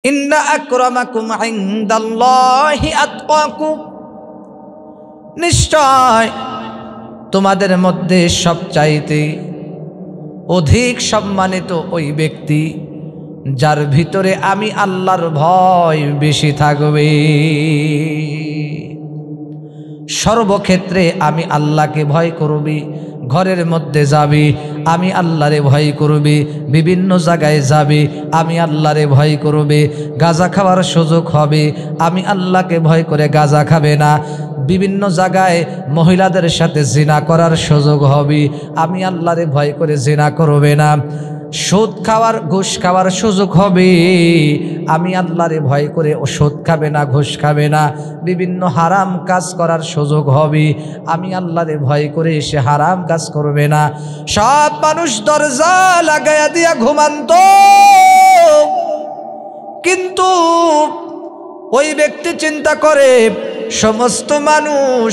ইন্না আকরামাকুম ইনদাল্লাহি আতকাকুম, নিশ্চয় তোমাদের মধ্যে সবচাইতে অধিক সম্মানিত ওই ব্যক্তি যার ভিতরে আমি আল্লাহর ভয় বেশি থাকবে। সর্বক্ষেত্রে আমি আল্লাহকে ভয় করবি, ঘরের মধ্যে যাবি আমি আল্লাহরে ভয় করবি, বিভিন্ন জায়গায় যাবি আমি আল্লাহরে ভয় করবি, গাঁজা খাওয়ার সুযোগ হবে আমি আল্লাহকে ভয় করে গাঁজা খাবে না, বিভিন্ন জায়গায় মহিলাদের সাথে জিনা করার সুযোগ হবে আমি আল্লাহরে ভয় করে জিনা করবে না, সুদ খাওয়ার ঘুষ খাওয়ার সুযোগ হবে আমি আল্লাহরে ভয় করে ও সুদ খাবে না ঘুষ খাবে না, বিভিন্ন হারাম কাজ করার সুযোগ হবে আমি আল্লাহরে ভয় করে সে হারাম কাজ করবে না। সব মানুষ দরজা লাগাইয়া দিয়া ঘুমান্ত, কিন্তু ওই ব্যক্তি চিন্তা করে সমস্ত মানুষ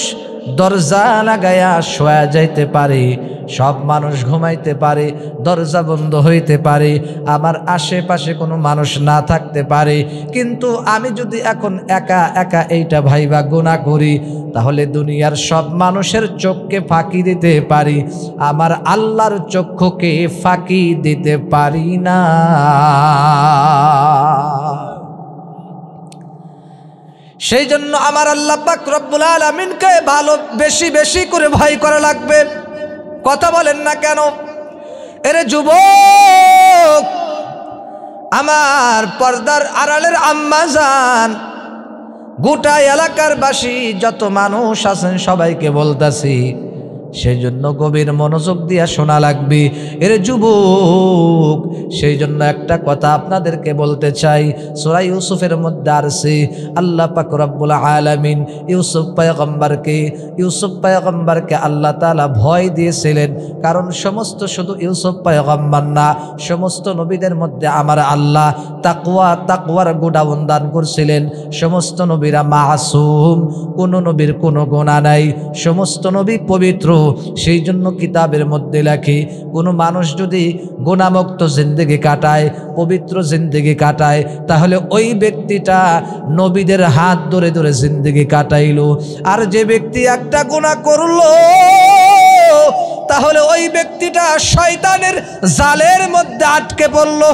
দরজা লাগাইয়া শোয়া যাইতে পারে, সব মানুষ ঘুমাইতে পারে, দরজা বন্ধ হইতে পারে, আমার আশেপাশে কোনো মানুষ না থাকতে পারে, কিন্তু আমি যদি এখন একা একা এইটা ভাইবা গুনাহ করি তাহলে দুনিয়ার সব মানুষের চোখকে ফাঁকি দিতে পারি, আমার আল্লাহর চক্ষুকে ফাঁকি দিতে পারি না। সেই জন্য আমার আল্লাহ পাক রব্বুল আলামিনকে ভালো বেশি বেশি করে ভয় করা লাগবে। কথা বলেন না কেন? এরে যুবক, আমার পর্দার আড়ালের আম্মা জান, গোটা এলাকার বাসী যত মানুষ আছেন সবাইকে বলতাছি, সেই জন্য গভীর মনোযোগ দিয়া শোনা লাগবে। এরে যুবক, সেই জন্য একটা কথা আপনাদেরকে বলতে চাই, সূরা ইউসুফের মধ্যে আছে আল্লাহ পাক রব্বুল আলামিন ইউসুফ পয়গম্বরকে আল্লাহ তাআলা ভয় দিয়েছিলেন, কারণ সমস্ত শুধু ইউসুফ পয়গম্বর না, সমস্ত নবীদের মধ্যে আমার আল্লাহ তাকওয়ার গুণাবন দান করছিলেন। সমস্ত নবীরা মাসুম, কোনো নবীর কোনো গুনাহ নাই, সমস্ত নবী পবিত্র। সেই জন্য কিতাবের মধ্যে লেখে কোনো মানুষ যদি গুনাহমুক্ত জিন্দেগি কাটায়, পবিত্র জিন্দেগি কাটায়, তাহলে ওই ব্যক্তিটা নবীদের হাত ধরে ধরে জিন্দেগি কাটাইলো। আর যে ব্যক্তি একটা গুনাহ করলো তাহলে ওই ব্যক্তিটা শয়তানের জালের মধ্যে আটকে পড়লো।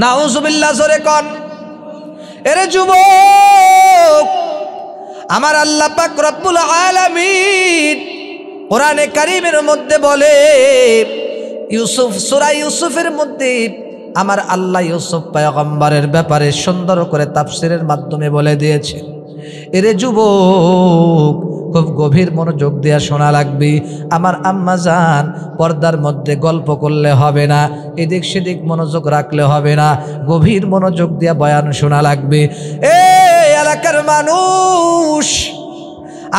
নাউজুবিল্লাহ, জোরে কোন। এরে যুবক, আমার আল্লাহ পাক রব্বুল আলামিন কোরআনে কারীমের মধ্যে বলে, সূরা ইউসুফের মধ্যে আমার আল্লাহ ইউসুফ পয়গম্বরের ব্যাপারে সুন্দর করে তাফসীরের মাধ্যমে বলে দিয়েছে। এরে যুবক, খুব গভীর মনোযোগ দিয়া শোনা লাগবে। আমার আম্মা জান, পর্দার মধ্যে গল্প করলে হবে না, এদিক সেদিক মনোযোগ রাখলে হবে না, গভীর মনোযোগ দিয়া বয়ান শোনা লাগবে। এ এলাকার মানুষ,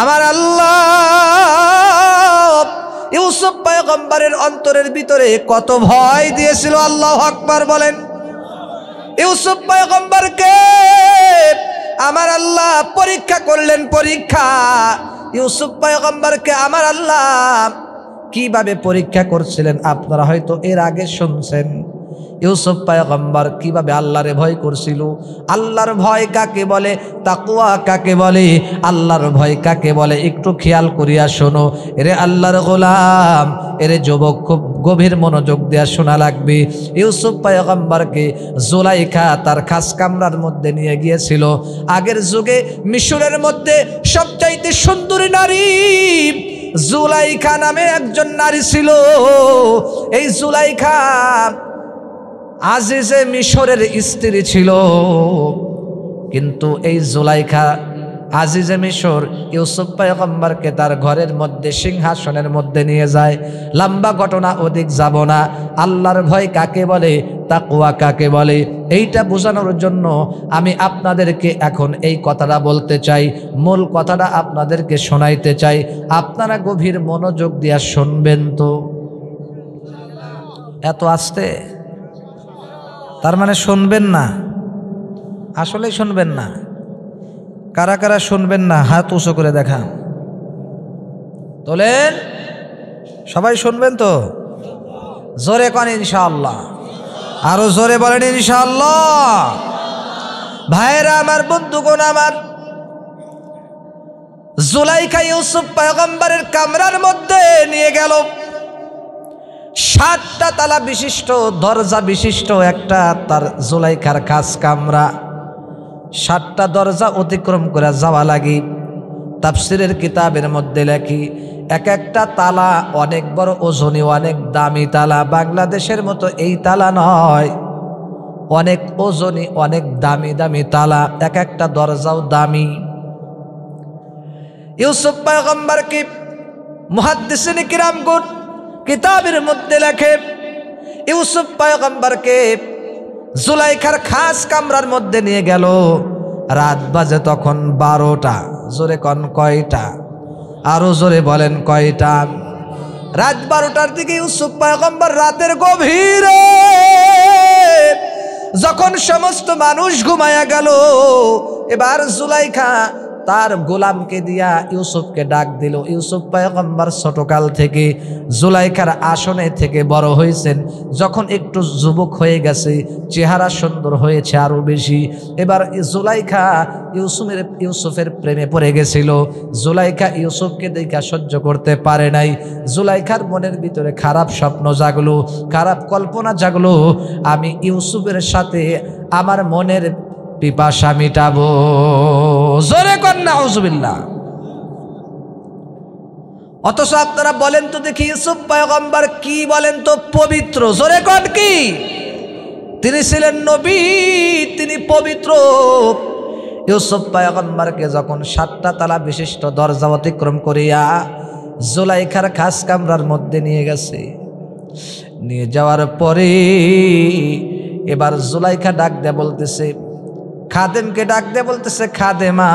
আমার আল্লাহ ইউসুফ পয়গম্বরের অন্তরের ভিতরে কত ভয় দিয়েছিল, আল্লাহু আকবার বলেন। ইউসুফ পয়গম্বরকে আমার আল্লাহ পরীক্ষা করলেন, পরীক্ষা। ইউসুফ পয়গম্বরকে আমার আল্লাহ কিভাবে পরীক্ষা করছিলেন আপনারা হয়তো এর আগে শুনছেন। ইউসুফ পয়গম্বর কিভাবে আল্লাহরে ভয় করছিল। আল্লাহর ভয় কাকে বলে, তাকওয়া কাকে বলে, আল্লাহর ভয় কাকে বলে, একটু খেয়াল করিয়া শোনো। এরে আল্লাহর গোলাম, এরে যুবক, খুব গভীর মনোযোগ দেওয়া শোনা লাগবে। ইউসুফ পয়গম্বরকে জুলাইখা তার খাস কামরার মধ্যে নিয়ে গিয়েছিল। আগের যুগে মিশরের মধ্যে সবচাইতে সুন্দরী নারী জুলাইখা নামে একজন নারী ছিল। এই জুলাইখা আজিজে মিশরের স্ত্রী ছিল, কিন্তু এই জুলাইখা আজিজে মিশর ইউসুফ পয়গম্বরকে তার ঘরের মধ্যে সিংহাসনের মধ্যে নিয়ে যায়। লম্বা ঘটনা, ওদিক যাব না। আল্লাহর ভয় কাকে বলে, তাকওয়া কাকে বলে, এইটা বোঝানোর জন্য আমি আপনাদেরকে এখন এই কথাটা বলতে চাই, মূল কথাটা আপনাদেরকে শোনাইতে চাই। আপনারা গভীর মনোযোগ দিয়া শুনবেন তো। এত আস্তে, তার মানে শুনবেন না? আসলেই শুনবেন না? কারা কারা শুনবেন না হাত উঁচু করে দেখান। তোলেন, সবাই শুনবেন তো? জোরে কোন ইনশাআল্লাহ। আরো জোরে বলেন ইনশাআল্লাহ। ভাইরা আমার, বন্ধুগণ আমার, জুলাইখা ইউসুফ পয়গম্বরের কামরার মধ্যে নিয়ে গেল। 7টা তালা বিশিষ্ট, দরজা বিশিষ্ট একটা তার জুলাইখার খাস কামরা। 7টা দরজা অতিক্রম করে যাওয়া লাগি। তাফসিরের কিতাবের মধ্যে লেখি, এক একটা তালা অনেক বড় ওজনী, অনেক দামি তালা। বাংলাদেশের মতো এই তালা নয়, অনেক ওজনী, অনেক দামি দামি তালা, এক একটা দরজাও দামি। ইউসুফ পয়গম্বরকে মুহাদ্দিসিন কিরামগণ কিতাবের মধ্যে লেখে, ইউসুফ পয়গম্বরকে জুলাইখার খাস কামরার মধ্যে নিয়ে গেল। রাত বাজে তখন 12টা। জোরে কন কয়টা? আরো জোরে বলেন কয়টা? রাত 12টার দিকে ইউসুফ পয়গম্বর রাতের গভীরে যখন সমস্ত মানুষ ঘুমায়া গেল, এবার জুলাইখা তার গোলামকে দিয়া ইউসুফকে ডাক দিল। ইউসুফ পয়গম্বর ছোটকাল থেকে জুলাইখার আসনে থেকে বড় হয়েছেন। যখন একটু যুবক হয়ে গেছে, চেহারা সুন্দর হয়েছে আরো বেশি। এবার জুলাইখা ইউসুফের প্রেমে পড়ে গেছিল। জুলাইখা ইউসুফকে দেখা সহ্য করতে পারে নাই। জুলাইখার মনের ভিতরে খারাপ স্বপ্ন জাগলো, খারাপ কল্পনা জাগলো, আমি ইউসুফের সাথে আমার মনের পিপাসা মিটাবো। জোরে কর নাউজুবিল্লাহ। অথচ আপনারা বলেন তো দেখি, ইউসুফ পয়গম্বর কি বলেন তো পবিত্র? জোরে কর কি? তিনি ছিলেন নবী, তিনি পবিত্র। ইউসুফ পয়গম্বরকে যখন 7টা তালা বিশিষ্ট দরজা অতিক্রম করিয়া জুলাইখার খাস কামরার মধ্যে নিয়ে গেছে, নিয়ে যাওয়ার পরে এবার জুলাইখা ডাক দিয়ে বলতেছে, খাদেমকে ডাক দিয়ে বলতেছে, খাদেমা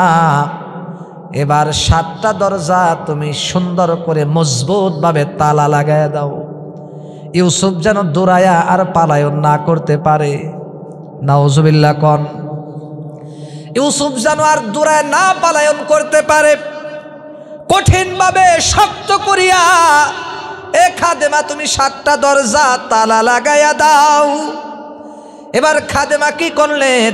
এবার 7টা দরজা তুমি সুন্দর করে মজবুত ভাবে তালা লাগায় দাও, ইউসুফ যেন দৌড়ায়া আর পালায়ন না করতে পারে। নাউজুবিল্লাহ কন। ইউসুফ যেন আর দৌড়ায় না পালায়ন করতে পারে, কঠিন ভাবে শক্ত করিয়া এ খাদেমা তুমি 7টা দরজা তালা লাগাইয়া দাও। এবার খাদেমা কি করলেন?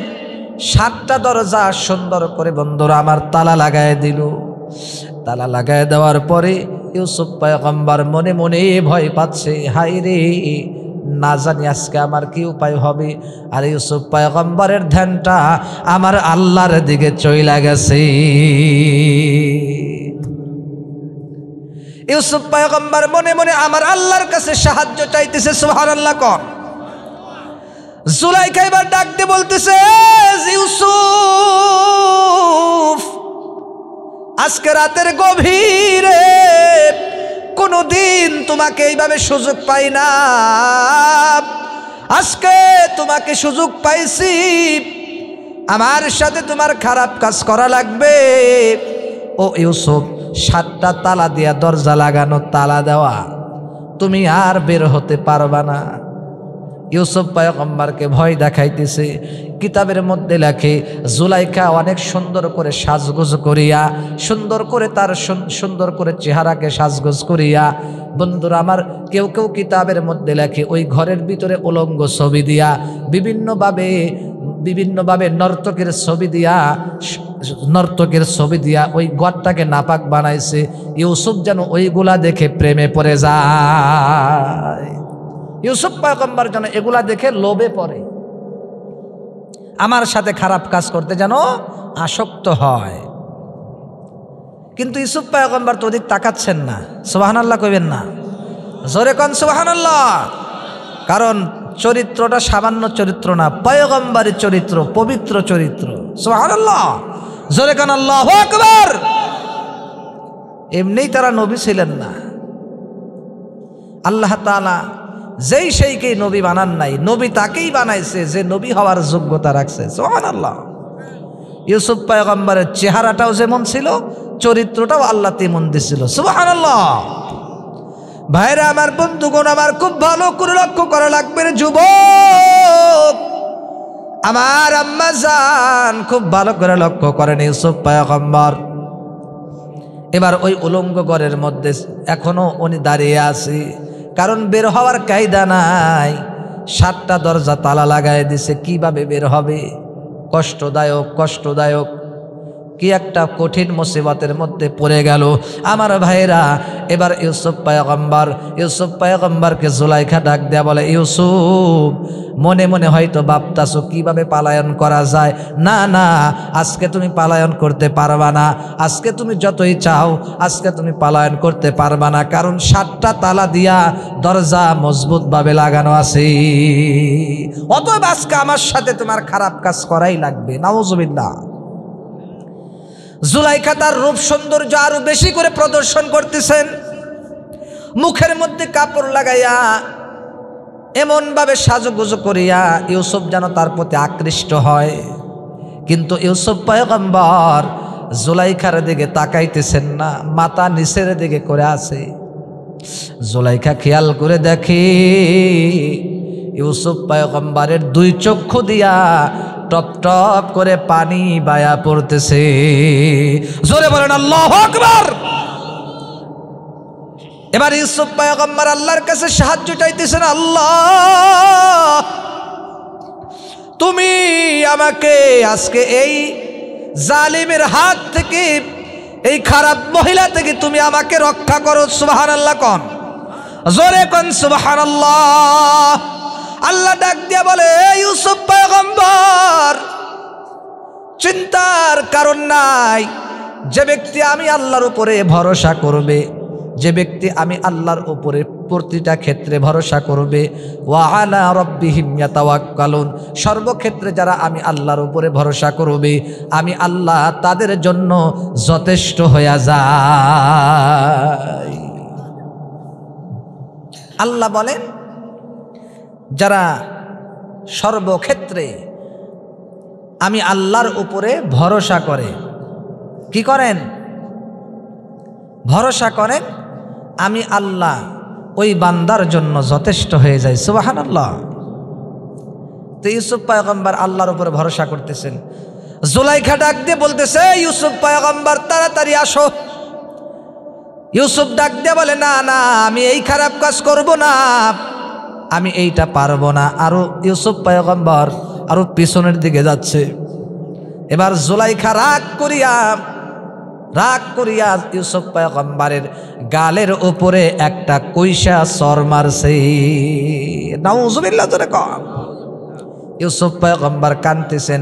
7টা দরজা সুন্দর করে বন্ধুরা আমার তালা লাগায় দিল। তালা লাগায় দেওয়ার পরে ইউসুফ পয়গম্বর মনে মনে ভয় পাচ্ছে, হায় রে, না জানি আজকে আমার কি উপায় হবে। আর ইউসুফ পয়গম্বরের ধ্যানটা আমার আল্লাহর দিকে চইলা গেছে। ইউসুফ পয়গম্বর মনে মনে আমার আল্লাহর কাছে সাহায্য চাইতেছে। সুবহানাল্লাহ কর। জুলাইখা এবার ডাক দিয়ে বলতেছে, ইউসুফ আজকে রাতের গভীরে কোনদিন তোমাকে এইভাবে সুযোগ পাই না, আজকে তোমাকে সুযোগ পাইছি, আমার সাথে তোমার খারাপ কাজ করা লাগবে। ও ইউসুফ, 7টা তালা দিয়া দরজা লাগানো, তালা দেওয়া, তুমি আর বের হতে পারবা না। ইউসুফ পয়গম্বরকে ভয় দেখাইতেছে। কিতাবের মধ্যে লেখে, জুলাইখা অনেক সুন্দর করে সাজগোজ করিয়া, সুন্দর করে তার সুন্দর করে চেহারাকে সাজগোজ করিয়া, বন্ধুরা আমার, কেউ কেউ কিতাবের মধ্যে লেখে ওই ঘরের ভিতরে উলঙ্গ ছবি দিয়া, বিভিন্নভাবে নর্তকের ছবি দিয়া ওই ঘরটাকে নাপাক বানাইছে। ইউসুফ যেন ওইগুলা দেখে প্রেমে পড়ে যায়। ইউসুফ পয়গম্বর যেন এগুলা দেখে লোভে পড়ে, আমার সাথে খারাপ কাজ করতে যেন আসক্ত হয়। কিন্তু ইউসুফ পয়গম্বর তো ওদিক তাকাচ্ছেন না। সুবহানাল্লাহ কইবেন না? জোরে কোন সুবহানাল্লাহ। কারণ চরিত্রটা সামান্য চরিত্র না, পয়গম্বরের চরিত্র, পবিত্র চরিত্র। সুবহানাল্লাহ। জোরে কোন আল্লাহু আকবার। এমনিই তারা নবী ছিলেন না। আল্লাহ তাআলা যেই সেইকে নবী বানান নাই, নবী তাকেই বানাইছে যে নবী হওয়ার যোগ্যতা রাখছে। সুবহানাল্লাহ। ইউসুফ পয়গম্বরের চেহারাটাও যেমন ছিল, চরিত্রটাও আল্লাহ তেমন দিছিল। সুবহানাল্লাহ। ভাইরা আমার, বন্ধুগণ আমার, খুব ভালো করে লক্ষ্য করা লাগবে রে যুবক। আমার আম্মা জান খুব ভালো করে লক্ষ্য করেন। ইউসুফ পয়গম্বর এবার ওই উলঙ্গ ঘরের মধ্যে এখনো উনি দাঁড়িয়ে আছে, কারণ বের হওয়ার কায়দা নাই। 7টা দরজা তালা লাগায় দিছে, কিভাবে বের হবে? কষ্টদায়ক কষ্টদায়ক, কি একটা কঠিন মুসিবতের মধ্যে পড়ে গেল আমার ভাইরা। এবার ইউসুফ পয়গম্বরকে জুলাইখা ডাক দেয়া বলে, ইউসুফ মনে মনে হয়তো ভাবতাছো কিভাবে পালায়ন করা যায়। না না, আজকে তুমি পালায়ন করতে পারবা না, আজকে তুমি যতই চাও আজকে তুমি পালায়ন করতে পারবা না, কারণ 7টা তালা দিয়া দরজা মজবুতভাবে লাগানো আছে। অতএব আজকে আমার সাথে তোমার খারাপ কাজ করাই লাগবে। নাউজুবিল্লাহ। জুলাইখা তার রূপ সৌন্দর্য আরো বেশি করে প্রদর্শন করতেছেন, মুখের মধ্যে কাপড় লাগাইয়া এমন ভাবে সাজুগুজু করিয়া ইউসুফ যেন তার প্রতি আকৃষ্ট হয়। কিন্তু ইউসুফ পয়গম্বর জুলাইখার দিকে তাকাইতেছেন না, মাথা নিচের দিকে করে আছে। জুলাইখা খেয়াল করে দেখে ইউসুফ পয়গম্বরের 2 চক্ষু দিয়া টপ টপ করে পানি বায়া পড়তেছে। জোরে বলেন আল্লাহু আকবার। এবার ইউসুফ পয়গম্বর আল্লাহর কাছে সাহায্য চাইতেছেন, আল্লাহ তুমি আমাকে আজকে এই জালিমের হাত থেকে, এই খারাপ মহিলা থেকে তুমি আমাকে রক্ষা করো। সুবহানাল্লাহ কোন, জোরে কোন সুবহানাল্লাহ। আল্লাহ ডাক দিয়া বলে, ইউসুফ পয়গম্বর চিন্তার কারণ নাই। যে ব্যক্তি আমি আল্লাহর উপরে ভরসা করবে, যে ব্যক্তি আমি আল্লাহর উপরে প্রতিটা ক্ষেত্রে ভরসা করবে, ওয়া আলা রাব্বিহিম ইয়াতাওয়াক্কালুন, সর্বক্ষেত্রে যারা আমি আল্লাহর উপরে ভরসা করবে আমি আল্লাহ তাদের জন্য যথেষ্ট হয়ে যায়। আল্লাহ বলেন, যারা সর্বক্ষেত্রে আমি আল্লাহর উপরে ভরসা করে, কি করেন? ভরসা করেন, আমি আল্লাহ ওই বান্দার জন্য যথেষ্ট হয়ে যায়। সুবহানাল্লাহ। তো ইউসুফ পয়গম্বর আল্লাহর উপরে ভরসা করতেছেন। জুলাইখা ডাক দিয়ে বলতেছে, ইউসুফ পয়গম্বর তাড়াতাড়ি আসো। ইউসুফ ডাক দিয়ে বলে, না না, আমি এই খারাপ কাজ করব না, আমি এইটা পারবো না। আরো ইউসুফ পয়গম্বর আরো পিছনের দিকে যাচ্ছে। এবার জুলাইখা রাগ করিয়া ইউসুফ পয়গম্বরের গালের উপরে একটা কইসা সর মারছে। নাউজুবিল্লাহ। জোরে কর। ইউসুফ পয়গম্বর কাঁদতেছেন,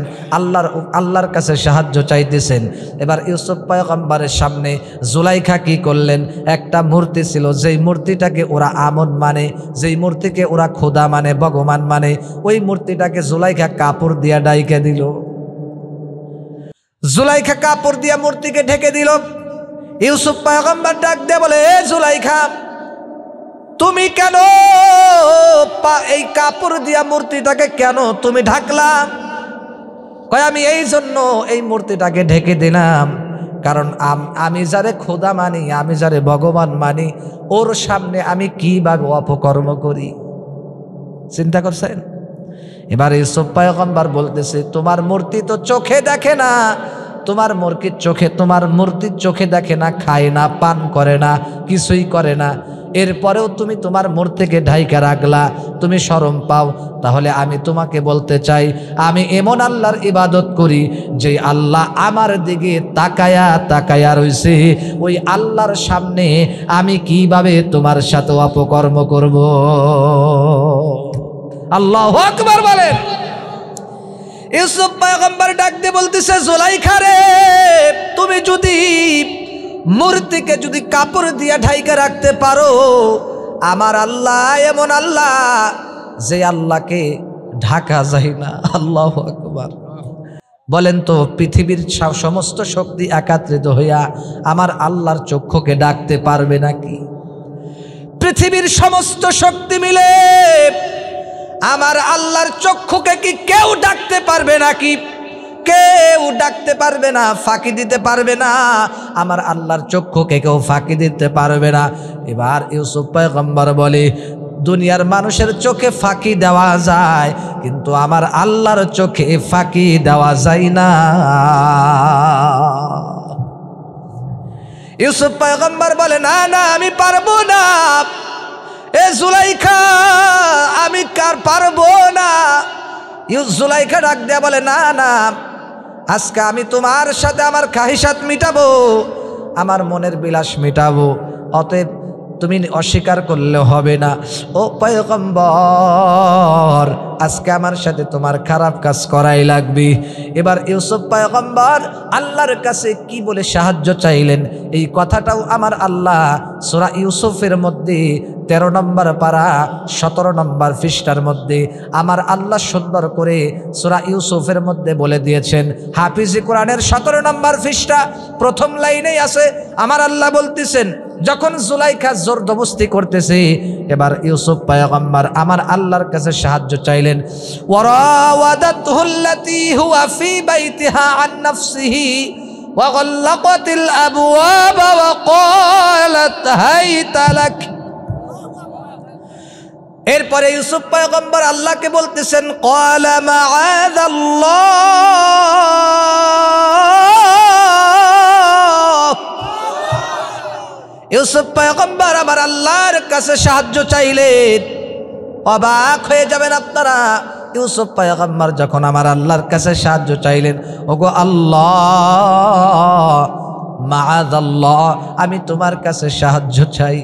আল্লাহর কাছে সাহায্য চাইতেছেন। এবার ইউসুফ পয়গম্বরের সামনে জুলাইখা কি করলেন? একটা মূর্তি ছিল, যেই মূর্তিটাকে ওরা আমন মানে, যেই মূর্তিকে ওরা খোদা মানে, ভগবান মানে, ওই মূর্তিটাকে জুলাইখা কাপড় দিয়া ডাইকে দিল। জুলাইখা কাপড় দিয়া মূর্তিকে ঢেকে দিল। ইউসুফ পয়গম্বর ডাক দিয়ে বলে, এ জুলাইখা, তুমি কেন এই কাপড় দিয়া মূর্তিটাকে কেন তুমি ঢাকলা? কয়, আমি এই জন্য এই মূর্তিটাকে ঢেকে দিলাম, কারণ আমি যারে খোদা মানি, আমি যারে ভগবান মানি, ওর সামনে আমি কিভাবে অপকর্ম করি। চিন্তা করছেন? এবার ইউসুফ পয়গম্বর বলতেছে, তোমার মূর্তি তো চোখে দেখে না, তোমার মূর্তির চোখে দেখে না, খায় না, পান করে না, কিছুই করে না, এরপরেও তুমি তোমার মূর্তিকে ঢাইকা রাখলা, তুমি শরম পাও। তাহলে আমি তোমাকে বলতে চাই, আমি এমন আল্লাহর ইবাদত করি যে আল্লাহ আমার দিকে তাকায়া তাকায়া রইছে, ওই আল্লাহর সামনে আমি কিভাবে তোমার সাথে অপকর্ম করব? আল্লাহু আকবার বলেন। ইউসুফ পয়গম্বর ডাক দিয়ে বলতেছে, জুলাইখা রে, তুমি যদি মূর্তিকে যদি কাপড় দিয়া ঢাইকা রাখতে পারো, আমার আল্লাহ এমন আল্লাহ যে আল্লাহকে ঢাকা যায় না। আল্লাহু আকবার বলেন তো, পৃথিবীর সমস্ত শক্তি একত্রিত হইয়া আমার আল্লাহর চক্ষুকে ডাকতে পারবে নাকি? পৃথিবীর সমস্ত শক্তি মিলে আমার আল্লাহর চক্ষুকে কি কেউ ডাকতে পারবে নাকি? কেউ ডাকতে পারবে না, ফাঁকি দিতে পারবে না। আমার আল্লাহর চক্ষুকে কেউ ফাঁকি দিতে পারবে না। এবার ইউসুফ পয়গম্বর বলে, দুনিয়ার মানুষের চোখে ফাঁকি দেওয়া যায়, কিন্তু আমার আল্লাহর চোখে ফাঁকি দেওয়া যায় না। ইউসুফ পয়গম্বর বলে, না না, আমি পারবো না। এ জুলাইখা আমি কার পারবো না। জুলাইখা ডাক দেয়া বলে না না, আজকে আমি তোমার সাথে আমার খাহিসাত মিটাবো, আমার মনের বিলাস মিটাবো, অতএব তুমি অস্বীকার করলে হবে না। ও পয়গম্বর, আজকে আমার সাথে তোমার খারাপ কাজ করাই লাগবে। এবার ইউসুফ পয়গম্বর আল্লাহর কাছে কি বলে সাহায্য চাইলেন, এই কথাটাও আমার আল্লাহ সূরা ইউসুফের মধ্যে 13 নম্বর পারা 17 নম্বর পৃষ্ঠার মধ্যে আমার আল্লাহ সুন্দর করে সূরা ইউসুফের মধ্যে বলে দিয়েছেন। হাফিজি কোরআনের 17 নম্বর পৃষ্ঠা প্রথম লাইনেই আছে। আমার আল্লাহ বলতেছেন, যখন জুলাইখা জোরদবস্তি করতেছে, এবার ইউসুফ পয়গম্বর আমার আল্লাহর কাছে সাহায্য চাইলেন। ওয়ারাওয়াদাতহু আল্লাতী হুয়া ফী বাইতিহা আন নাফসিহি ওয়া গাল্লাকাতিল আবওয়াবা ওয়া ক্বালাত হাইতা লাক। এরপরে ইউসুফ পয়গম্বর আল্লাহকে বলতেছেন, ক্বালা মাআযাল্লাহ। ইউসুফ পয়গম্বর আমার আল্লাহর কাছে সাহায্য চাইলেন। অবাক হয়ে যাবেন আপনারা, ইউসুফ পয়গম্বর যখন আমার আল্লাহর কাছে সাহায্য চাইলেন, ওগো আল্লাহ মাআযাল্লাহ, আমি তোমার কাছে সাহায্য চাই,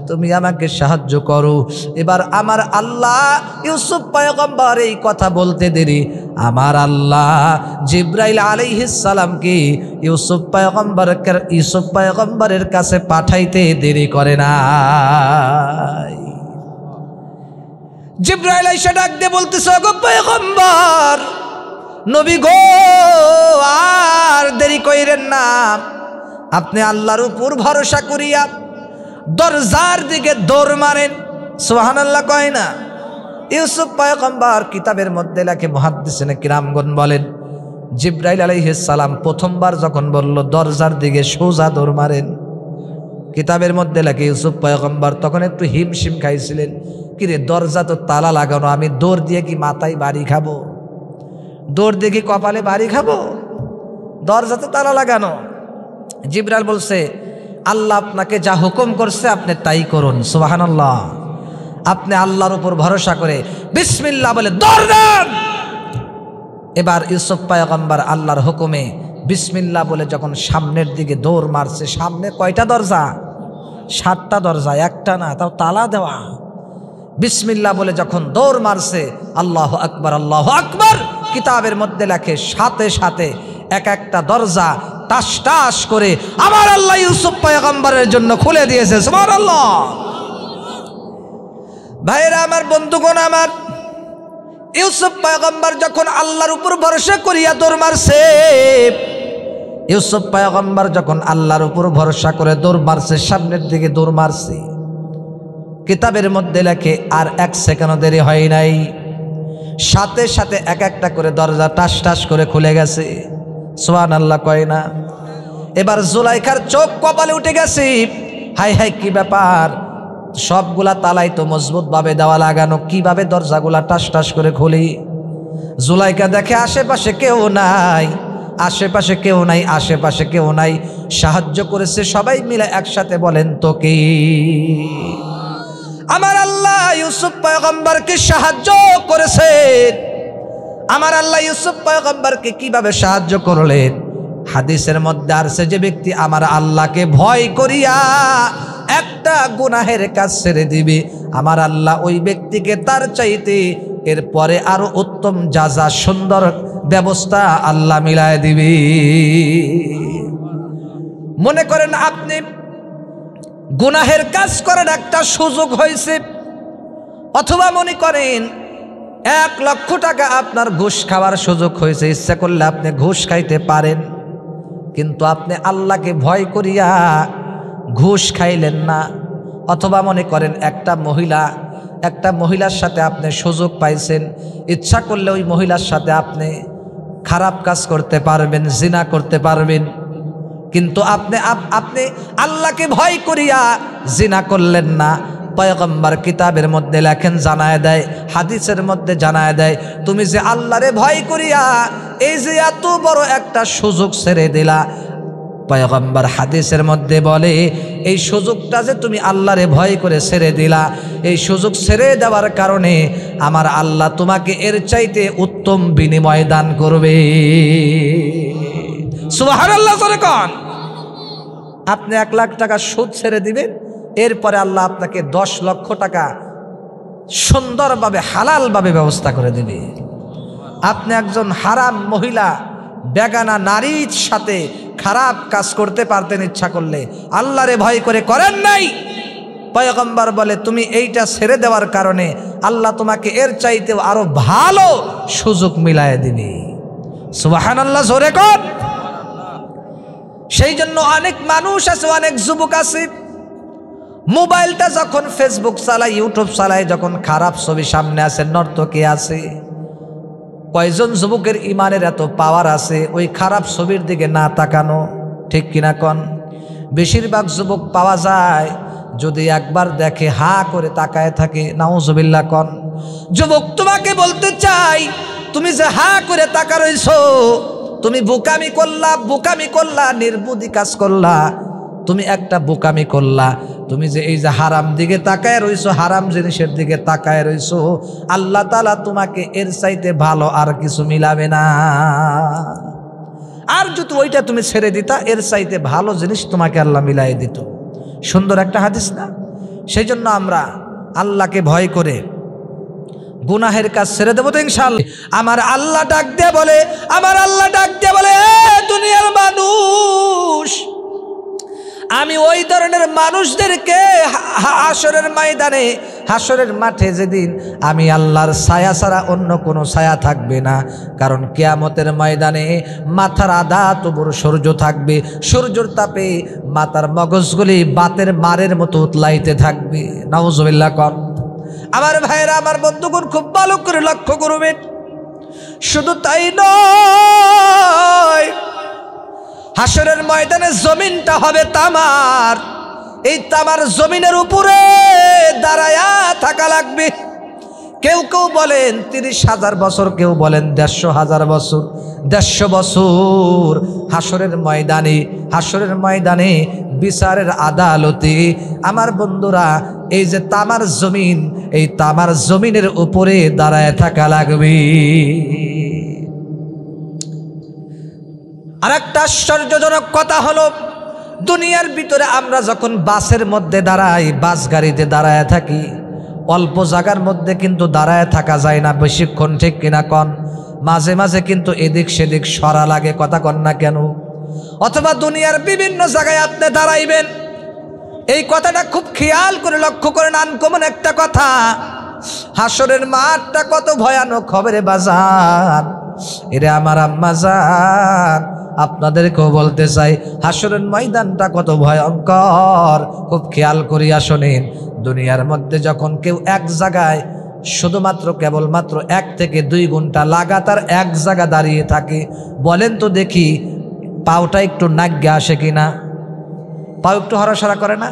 তুমি আমাকে সাহায্য করো। এবার আমার আল্লাহ ইউসুফ পয়গম্বর এই কথা বলতে দেরি আমার আল্লাহ জিবরাইল আলাইহিস সালামকে ইউসুফ পয়গম্বরের কাছে পাঠাইতে দেরি করে না। জিবরাইল এসে ডাক দিয়ে বলতেছে, ওগো পয়গম্বর নবী গো, আর দেরি কইরেন না, আপনি আল্লাহর উপর ভরসা করিয়া দরজার দিকে দৌড় মারেন। সুবহানাল্লাহ কয় না? ইউসুফ পয়গম্বর কিতাবের মধ্যে লেখে, মুহাদ্দিসিনে কিরামগণ বলেন, জিবরাইল আলাইহিস সালাম প্রথমবার যখন বলল দরজার দিকে সোজা দৌড় মারেন, কিতাবের মধ্যে লেখে ইউসুফ পয়গম্বর তখন একটু হিমশিম খাইছিলেন। কিরে, দরজা তো তালা লাগানো, আমি দৌড় দিয়ে কি মাথায় বাড়ি খাবো? দৌড় দিয়ে কি কপালে বাড়ি খাবো? দরজা তো তালা লাগানো। জিবরাইল বলছে, আল্লাহ আপনাকে যা হুকুম করছে আপনি তাই করুন। সুবহানাল্লাহ। আপনি আল্লাহর উপর ভরসা করে বিসমিল্লাহ বলে দৌড় দেন। এবার ইউসুফ পয়গম্বর আল্লাহর হুকুমে বিসমিল্লাহ বলে যখন সামনের দিকে দৌড় মারছে, সামনে কয়টা দরজা? 7টা দরজা, একটা না, তাও তালা দেওয়া। বিসমিল্লাহ বলে যখন দৌড় মারছে, আল্লাহু আকবার আল্লাহু আকবার, কিতাবের মধ্যে লেখে সাথে সাথে এক একটা দরজা টাস টাস করে আমার আল্লাহ ইউসুফ পয়গম্বরের জন্য খুলে দিয়েছে। সুবহানাল্লাহ। ভাইরা আমার, বন্ধুগণ আমার, ইউসুফ পয়গম্বর যখন আল্লাহর উপর ভরসা করিয়া দৌড় মারছে, ইউসুফ পয়গম্বর যখন আল্লাহর উপর ভরসা করে দৌড় মারছে, সামনের দিকে দৌড় মারছে, কিতাবের মধ্যে লেখে আর 1 সেকেন্ড দেরি হয় নাই, সাথে সাথে এক একটা করে দরজা টাস টাস করে খুলে গেছে। সুবহানাল্লাহ কয় না? এবার জুলাইখার চোখ কপালে উঠে গেছে। হাই হাই, কি ব্যাপার? সবগুলা তালাই তো মজবুত ভাবে দেওয়া লাগানো, কিভাবে দরজাগুলা টাস টাস করে খুলি? জুলাইখা দেখে আশেপাশে কেউ নাই, আশেপাশে কেউ নাই, আশেপাশে কেউ নাই। সাহায্য করেছে সবাই মিলে, একসাথে বলেন তো কি? আমার আল্লাহ ইউসুফ পয়গম্বরকে সাহায্য করেছে। আমার আল্লাহ ইউসুফ পয়গম্বরকে কিভাবে সাহায্য করলেন? হাদিসের মধ্যে আছে, যে ব্যক্তি আমার আল্লাহকে ভয় করিয়া একটা গুনাহের কাজ ছেড়ে দিবে, আমার আল্লাহ ওই ব্যক্তিকে তার চাইতে এরপরে আরো উত্তম যাজা, সুন্দর ব্যবস্থা আল্লাহ মিলায় দিবে। মনে করেন আপনি গুনাহের কাজ করার একটা সুযোগ হয়েছে, অথবা মনে করেন 1 লক্ষ টাকা আপনার ঘুষ খাওয়ার সুযোগ হয়েছে, ইচ্ছা করলে আপনি ঘুষ খাইতে পারেন, কিন্তু আপনি আল্লাহকে ভয় করিয়া ঘুষ খাইলেন না। অথবা মনে করেন একটা মহিলার সাথে আপনি সুযোগ পাইছেন, ইচ্ছা করলে ওই মহিলার সাথে আপনি খারাপ কাজ করতে পারবেন, জিনা করতে পারবেন, কিন্তু আপনি আল্লাহকে ভয় করিয়া জিনা করলেন না। পয়গম্বর কিতাবের মধ্যে লেখেন, জানায় দেয়, হাদিসের মধ্যে জানায় দেয়, তুমি যে আল্লাহরে ভয় করিয়া এই যে এত বড় একটা সুযোগ ছেড়ে দিলা, পয়গম্বর হাদিসের মধ্যে বলে, এই সুযোগটা যে তুমি আল্লাহরে ভয় করে ছেড়ে দিলা, এই সুযোগ ছেড়ে দেওয়ার কারণে আমার আল্লাহ তোমাকে এর চাইতে উত্তম বিনিময় দান করবে। সুবহানাল্লাহ জোরে কোন। আপনি 1 লাখ টাকা সুদ ছেড়ে দিবেন, এরপরে আল্লাহ আপনাকে 10 লক্ষ টাকা সুন্দরভাবে হালালভাবে ব্যবস্থা করে দেবে। আপনি একজন হারাম মহিলা বেগানা নারীর সাথে খারাপ কাজ করতে পারতেন ইচ্ছা করলে, আল্লাহরে ভয় করে করেন নাই। পয়গম্বর বলে তুমি এইটা ছেড়ে দেওয়ার কারণে আল্লাহ তোমাকে এর চাইতেও আরো ভালো সুযোগ মিলায় দিবে। সুবহানাল্লাহ জোরে কোন। সেই জন্য অনেক মানুষ আছে, অনেক যুবক আছে, মোবাইলটা যখন ফেসবুক চালায়, ইউটিউব চালায়, যখন খারাপ ছবি সামনে আছে, নর্তকী আছে, কয়জন যুবকের ইমানের এত পাওয়ার আছে ওই খারাপ ছবির দিকে না তাকানো, ঠিক কিনা কন? বেশিরভাগ যুবক পাওয়া যায় যদি একবার দেখে হা করে তাকায় থাকে। নাউজুবিল্লাহ কন। যুবক তোমাকে বলতে চাই, তুমি যে হা করে তাকা রইছো, তুমি বোকামি করলা, নির্বুদ্ধি কাজ করলা, তুমি একটা বোকামি করলা। তুমি যে এই যে হারাম দিকে তাকায় রইছো, হারাম জিনিসের দিকে তাকায় রইছো, আল্লাহ তাআলা তোমাকে এর চাইতে ভালো আর কিছু মিলাবে না। আর যদি ওইটা তুমি ছেড়ে দিতা, এর চাইতে ভালো জিনিস তোমাকে আল্লাহ মিলাই দিত। সুন্দর একটা হাদিস না? সেই জন্য আমরা আল্লাহকে ভয় করে গুনাহের কাজ ছেড়ে দেবো তো ইনশাআল্লাহ। আমার আল্লাহ ডাক দিয়ে বলে, দুনিয়ার মানুষ, আমি ওই ধরনের মানুষদেরকে হাসরের ময়দানে, হাসরের মাঠে যেদিন আমি আল্লাহর ছায়া ছাড়া অন্য কোনো ছায়া থাকবে না, কারণ কিয়ামতের ময়দানে মাথার আধা তবুর সূর্য থাকবে, সূর্যের তাপে মাথার মগজগুলি বাতের মারের মতো উতলাইতে থাকবে। নাউজুবিল্লাহ কর। আমার ভাইরা, আমার বন্ধুগণ, খুব ভালো করে লক্ষ্য করবেন। শুধু তাই নয়, হাসরের ময়দানে জমিনটা হবে তামার। এই তামার জমিনের উপরে দাঁড়ায়া থাকা লাগবে। কেউ কেউ বলেন 30,000 বছর, কেউ বলেন 150,000 বছর, 150 বছর হাসরের ময়দানে বিচারের আদালতে আমার বন্ধুরা এই যে তামার জমিন, এই তামার জমিনের উপরে দাঁড়ায় থাকা লাগবে। আর একটা আশ্চর্যজনক কথা হলো, দুনিয়ার ভিতরে আমরা যখন বাসের মধ্যে দাঁড়াই, বাস গাড়িতে দাঁড়ায় থাকি, অল্প জায়গার মধ্যে কিন্তু দাঁড়ায় থাকা যায় না বেশিক্ষণ, ঠিক কিনা কন? মাঝে মাঝে কিন্তু এদিক সেদিক সরা লাগে, কথা কন না কেন? অথবা দুনিয়ার বিভিন্ন জায়গায় আপনি দাঁড়াইবেন, এই কথাটা খুব খেয়াল করে লক্ষ্য করেন। আনকমন একটা কথা, হাসরের মাঠটা কত ভয়ানক হবে রে বাজান। এরে আমার আম্মা জান, আপনাদেরকেও বলতে চাই, হাসরের ময়দানটা কত ভয়ঙ্কর, খুব খেয়াল করিয়া শোনেন। দুনিয়ার মধ্যে যখন কেউ এক জায়গায় শুধুমাত্র কেবলমাত্র 1 থেকে 2 ঘন্টা লাগাতার এক জায়গা দাঁড়িয়ে থাকে, বলেন তো দেখি পাওটা একটু নাগ্যে আসে কিনা? পাও একটু হরাসরা করে না?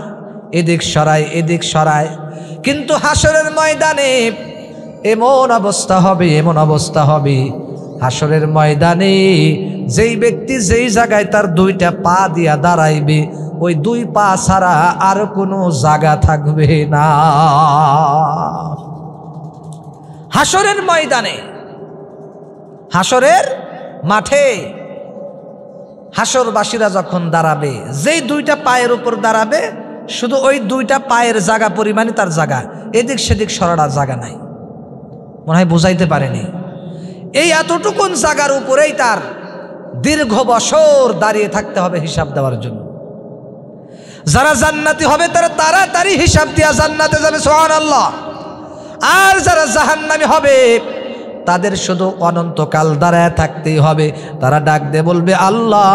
এদিক সরায় এদিক সরায়। কিন্তু হাসরের ময়দানে এমন অবস্থা হবে, হাসরের ময়দানে যেই ব্যক্তি যেই জায়গায় তার 2টা পা দিয়া দাঁড়াইবে, ওই 2 পা ছাড়া আর কোনো জায়গা থাকবে না। হাসরের ময়দানে, হাসরের মাঠে হাসরবাসীরা যখন দাঁড়াবে, যেই 2টা পায়ের উপর দাঁড়াবে, শুধু ওই 2টা পায়ের জায়গা পরিমাণে তার জায়গা, এদিক সেদিক সরানোর জায়গা নাই। মনে হয় বুঝাইতে পারেনি। এই এতটুকুন জায়গার উপরেই তার দীর্ঘ বছর দাঁড়িয়ে থাকতে হবে হিসাব দেওয়ার জন্য। যারা জান্নাতি হবে তারা তাড়াতাড়ি হিসাব দিয়া জান্নাতে যাবে, সুবহানাল্লাহ। আর যারা জাহান্নামী হবে তাদের শুধু অনন্তকাল দাঁড়ায় থাকতেই হবে। তারা ডাক দিয়ে বলবে, আল্লাহ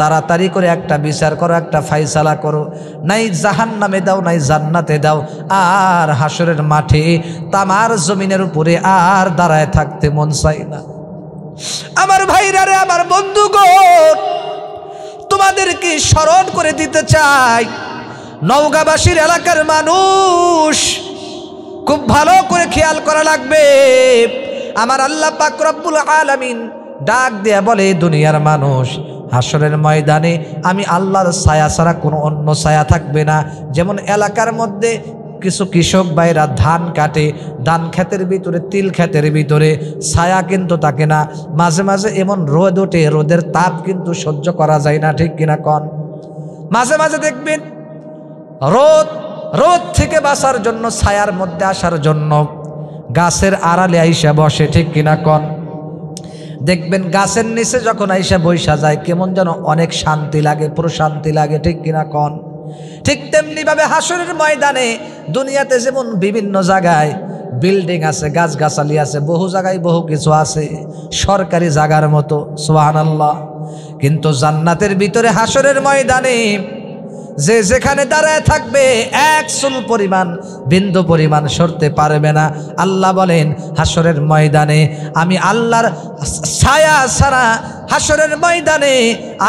তাড়াতাড়ি করে একটা বিচার করো, একটা ফাইসালা করো, নাই জাহান্নামে দাও নাই জান্নাতে দাও। আর হাসরের মাঠে তামার জমিনের উপরে আর দাঁড়ায় থাকতে মন চাই না। আমার ভাইরা রে, আমার বন্ধুগণ, তোমাদেরকে স্মরণ করে দিতে চাই, নওগাঁবাসীর এলাকার মানুষ খুব ভালো করে খেয়াল করা লাগবে। আমার আল্লাহ পাক রব্বুল আলামিন ডাক দেয়া বলে, দুনিয়ার মানুষ, হাসরের ময়দানে আমি আল্লাহর ছায়া ছাড়া কোনো অন্য ছায়া থাকবে না। যেমন এলাকার মধ্যে কিছু কৃষক ভাইরা ধান কাটে, ধান ক্ষেতের ভিতরে, তিল ক্ষেতের ভিতরে ছায়া কিন্তু থাকে না, মাঝে মাঝে এমন রোদ ওঠে, রোদের তাপ কিন্তু সহ্য করা যায় না, ঠিক কিনা কন? মাঝে মাঝে দেখবেন রোদ থেকে বাঁচার জন্য, ছায়ার মধ্যে আসার জন্য গাছের আড়ালে আইসা বসে, ঠিক কিনা কন? দেখবেন গাছের নিচে যখন আইসা বৈশা যায় কেমন যেন অনেক শান্তি লাগে, প্রশান্তি লাগে, ঠিক কিনা কন? ঠিক তেমনি ভাবে হাসরের ময়দানে দুনিয়াতে যেমন বিভিন্ন জায়গায় বিল্ডিং আছে, গাছগাছালি আছে, বহু জায়গায় বহু কিছু আছে, সরকারি জায়গার মতো, সুবহানাল্লাহ। কিন্তু জান্নাতের ভিতরে হাসরের ময়দানে যে যেখানে দাঁড়ায় থাকবে এক চুল পরিমাণ, বিন্দু পরিমাণ সরতে পারবে না। আল্লাহ বলেন হাসরের ময়দানে আমি আল্লাহর ছায়া ছাড়া, হাসরের ময়দানে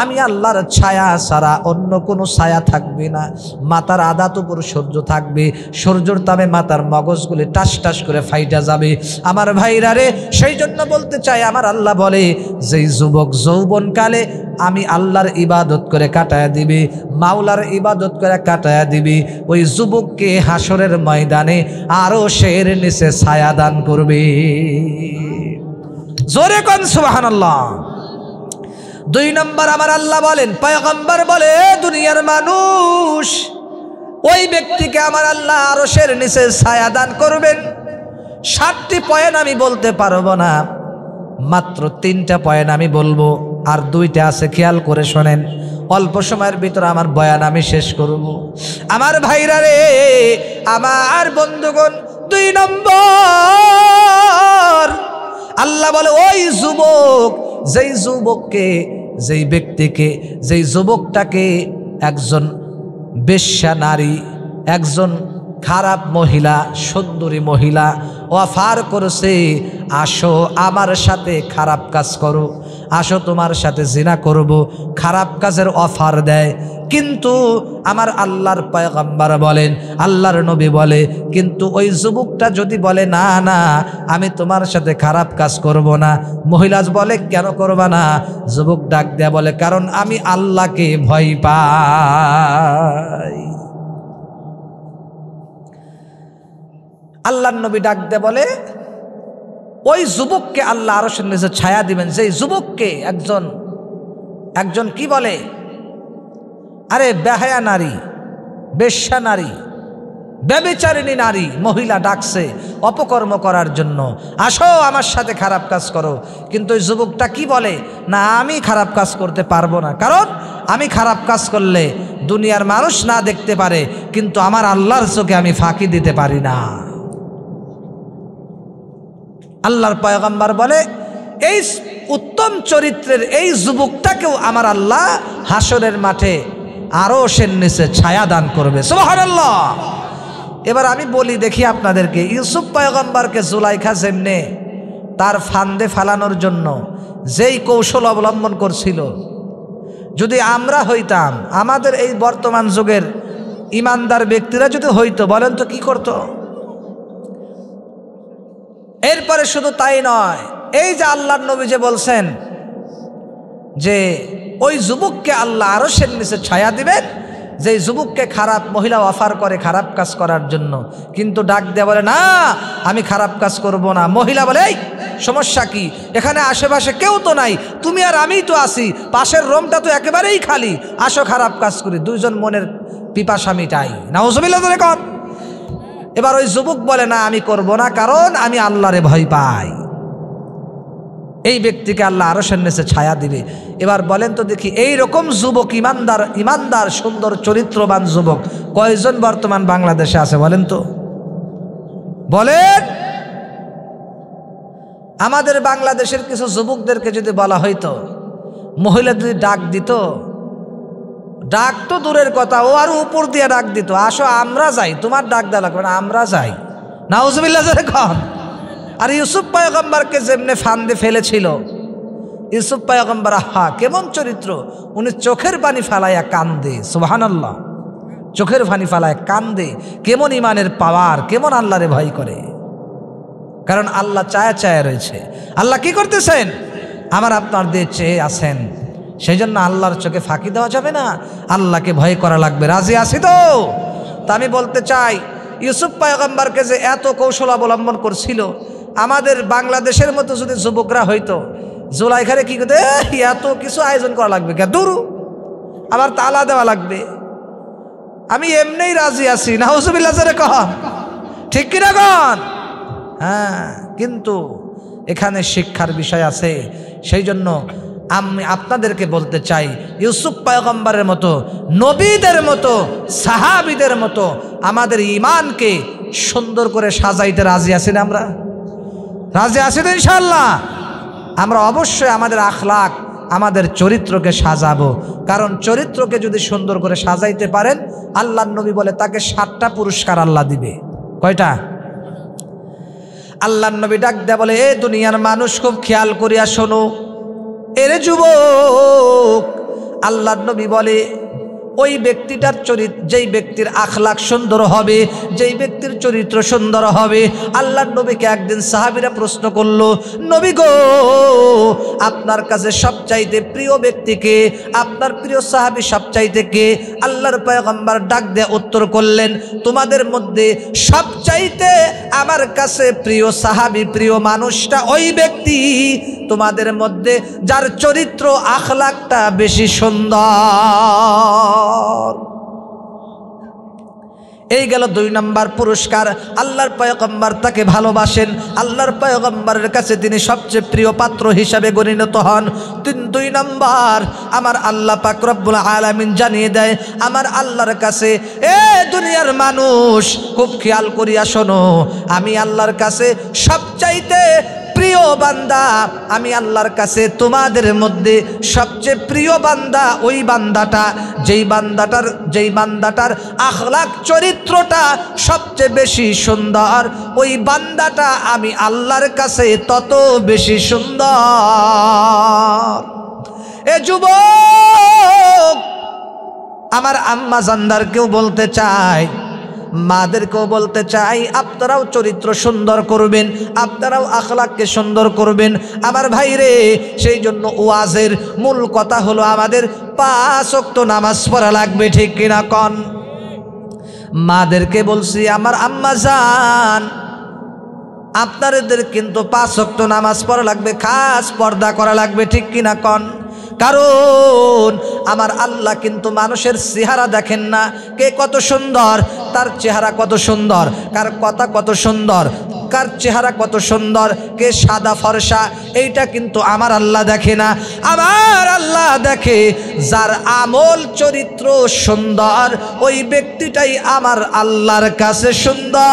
আমি আল্লাহর ছায়া ছাড়া অন্য কোনো ছায়া থাকবে না। মাথার আদাত উপর সূর্য থাকবে, সূর্যর তাপে মাথার মগজগুলি টাস টাস করে ফাইটা যাবে। আমার ভাইরা রে, সেই জন্য বলতে চাই, আমার আল্লাহ বলে যেই যুবক যৌবনকালে আমি আল্লাহর ইবাদত করে কাটায়া দিবে, মাওলার ইবাদত করে কাটায়া দিবে, ওই যুবককে হাসরের ময়দানে আরো শের নিচে ছায়া দান করবে। জোরে কোন সুবহানাল্লাহ। 2 নম্বর আমার আল্লাহ বলেন, পয়গম্বর বলে, দুনিয়ার মানুষ ওই ব্যক্তিকে আমার আল্লাহ আরশের নিচে ছায়া দান করবেন। 7টি পয়েন্ট আমি বলতে পারবো না, মাত্র 3টা পয়েন্ট আমি বলবো, আর 2টা আছে, খেয়াল করে শোনেন। অল্প সময়ের ভিতরে আমার বয়ান আমি শেষ করব। আমার ভাইরা রে, আমার বন্ধুগণ, 2 নম্বর আল্লাহ বলে ওই যুবক, যেই যুবককে, যেই ব্যক্তিকে, যেই যুবকটাকে একজন বেশ্যা নারী, একজন খারাপ মহিলা, সুন্দরী মহিলা অফার করেছে, আসো আমার সাথে খারাপ কাজ করো, আসো তোমার সাথে জিনা করব, খারাপ কাজের অফার দেয়। কিন্তু আমার আল্লাহর পয়গম্বর বলেন, আল্লাহর নবী বলে, কিন্তু ওই যুবকটা যদি বলে না না আমি তোমার সাথে খারাপ কাজ করব না, মহিলা বলে কেন করবা না? যুবক ডাক দেয়া বলে, কারণ আমি আল্লাহকে ভয় পাই। আল্লাহর নবী ডাক দে বলে, ওই যুবককে আল্লাহ আরশের নিচে ছায়া দিবেন, যেই যুবককে একজন কি বলে, আরে বেহায়া নারী, বেশ্যা নারী, ব্যভিচারিণী নারী মহিলা ডাকছে অপকর্ম করার জন্য, আসো আমার সাথে খারাপ কাজ করো। কিন্তু ওই যুবকটা কি বলে, না আমি খারাপ কাজ করতে পারবো না, কারণ আমি খারাপ কাজ করলে দুনিয়ার মানুষ না দেখতে পারে, কিন্তু আমার আল্লাহর চোখে আমি ফাঁকি দিতে পারি না। আল্লাহর পয়গম্বর বলে, এই উত্তম চরিত্রের এই যুবকটাকেও আমার আল্লাহ হাসরের মাঠে আরশের নিচে ছায়া দান করবে। সুবহানাল্লাহ। এবার আমি বলি দেখি আপনাদেরকে, ইউসুফ পয়গম্বরকে জুলাইখা যেমনে তার ফান্দে ফালানোর জন্য যেই কৌশল অবলম্বন করছিল, যদি আমরা হইতাম, আমাদের এই বর্তমান যুগের ইমানদার ব্যক্তিরা যদি হইতো, বলেন তো কি করত? এরপরে শুধু তাই নয়, এই যে আল্লাহর নবী যে বলছেন যে ওই যুবককে আল্লাহ আরশের নিচে ছায়া দিবেন, যে যুবককে খারাপ মহিলা অফার করে খারাপ কাজ করার জন্য, কিন্তু ডাক দেয়া বলে না আমি খারাপ কাজ করব না। মহিলা বলে, এই সমস্যা কি, এখানে আশেপাশে কেউ তো নাই, তুমি আর আমিই তো আছি, পাশের রুমটা তো একেবারেই খালি, আসো খারাপ কাজ করি, 2 জন মনের পিপাসা মিটাই। নাউজুবিল্লাহ ধরে কর। এবার ওই যুবক বলে না আমি করব না, কারণ আমি আল্লাহরে ভয় পাই। এই ব্যক্তিকে আল্লাহ আরশের নিচে ছায়া দিবে। এবার বলেন তো দেখি, এই রকম যুবক, ইমানদার সুন্দর চরিত্রবান যুবক কয়জন বর্তমান বাংলাদেশে আছে বলেন তো? বলেন। আমাদের বাংলাদেশের কিছু যুবকদেরকে যদি বলা হইতো, মহিলা যদি ডাক দিত, ডাক তো দূরের কথা, ও আর উপর দিয়ে ডাক দিত, আসো আমরা যাই, তোমার ডাক দেওয়া লাগবে না, আমরা যাই। নাউজুবিল্লাহ কন। আর ইউসুফ পয়গম্বরকে যেমনে ফান্দে ফেলেছিল, ইউসুফ পয়গম্বর আহা কেমন চরিত্র, উনি চোখের পানি ফালাইয়া কান্দে। সুবহানাল্লাহ। চোখের পানি ফালায় কান্দে, কেমন ইমানের পাওয়ার, কেমন আল্লাহরে ভয় করে। কারণ আল্লাহ চায়া চায়া রয়েছে। আল্লাহ কি করতেছেন? আমার আপনার দিয়ে চেয়ে আছেন, সেই জন্য আল্লাহর চোখে ফাঁকি দেওয়া যাবে না, আল্লাহকে ভয় করা লাগবে। রাজি আছি তো? তা আমি বলতে চাই, ইউসুফ পয়গম্বরকে যে এত কৌশল অবলম্বন করছিল, আমাদের বাংলাদেশের মতো যদি যুবকরা হইতো, জুলাইখারে কি করতে এত কিছু আয়োজন করা লাগবে, কে দূর আবার তালা দেওয়া লাগবে। আমি এমনিই রাজি আছি, নাউজুবিল্লাহ জোরে কহ, ঠিক কিনা কন? হ্যাঁ, কিন্তু এখানে শিক্ষার বিষয় আছে। সেই জন্য আমি আপনাদেরকে বলতে চাই, ইউসুফ পয়গম্বরের মতো, নবীদের মতো, সাহাবীদের মতো আমাদের ঈমানকে সুন্দর করে সাজাইতে রাজি আছি না? আমরা রাজি আছি তো ইনশাআল্লাহ? আমরা অবশ্যই আমাদের আখলাক, আমাদের চরিত্রকে সাজাবো। কারণ চরিত্রকে যদি সুন্দর করে সাজাইতে পারেন, আল্লাহর নবী বলে তাকে 7টা পুরস্কার আল্লাহ দিবে। কয়টা? আল্লাহর নবী ডাক দেয়া বলে, এ দুনিয়ার মানুষ খুব খেয়াল করিয়া শোনো, এরে যুবক, আল্লাহর নবী বলে ওই ব্যক্তিটার চরিত্র, যেই ব্যক্তির আখলাক সুন্দর হবে, যেই ব্যক্তির চরিত্র সুন্দর হবে। আল্লাহর নবীকে একদিন সাহাবীরা প্রশ্ন করলো, নবী গো, আপনার কাছে সবচাইতে প্রিয় ব্যক্তিকে, আপনার প্রিয় সাহাবী সবচাইতে কে? আল্লাহর পয়গম্বর ডাক দিয়ে উত্তর করলেন, তোমাদের মধ্যে সবচাইতে আমার কাছে প্রিয় সাহাবী, প্রিয় মানুষটা ওই ব্যক্তি তোমাদের মধ্যে যার চরিত্র আখলাকটা বেশি সুন্দর। এই গেল 2 নম্বর পুরস্কার। আল্লাহর পয়গম্বর তাকে ভালোবাসেন, আল্লাহর পয়গম্বরের কাছে তিনি সবচেয়ে প্রিয় পাত্র হিসাবে গণিত হন। 2 নম্বর, আমার আল্লাহ পাক রব্বুল আলামিন জানিয়ে দেয়, আমার আল্লাহর কাছে, এ দুনিয়ার মানুষ খুব খেয়াল করিয়া শোনো, আমি আল্লাহর কাছে সবচাইতে প্রিয় বান্দা, আমি আল্লাহর কাছে তোমাদের মধ্যে সবচেয়ে প্রিয় বান্দা ওই বান্দাটা, যেই বান্দাটার আখলাক চরিত্রটা সবচেয়ে বেশি সুন্দর, ওই বান্দাটা আমি আল্লাহর কাছে তত বেশি সুন্দর। এ যুবক, আমার আম্মা জানদারকেও বলতে চাই, মাদেরকেও বলতে চাই, আপনারাও চরিত্র সুন্দর করবেন, আপনারাও আখলাককে সুন্দর করবেন। আমার ভাইরে, সেই জন্য ওয়াজের মূল কথা হলো আমাদের 5 ওয়াক্ত নামাজ পড়া লাগবে, ঠিক কিনা কন? মাদেরকে বলছি, আমার আম্মা জান, আপনাদের কিন্তু 5 ওয়াক্ত নামাজ পড়া লাগবে, খাস পর্দা করা লাগবে, ঠিক কিনা কন? কারণ আমার আল্লাহ কিন্তু মানুষের চেহারা দেখেন না, কে কত সুন্দর, তার চেহারা কত সুন্দর, কার কথা কত সুন্দর, কার চেহারা কত সুন্দর, কে সাদা ফর্সা, এইটা কিন্তু আমার আল্লাহ দেখে না। আমার আল্লাহ দেখে যার আমল চরিত্র সুন্দর, ওই ব্যক্তিটাই আমার আল্লাহর কাছে সুন্দর।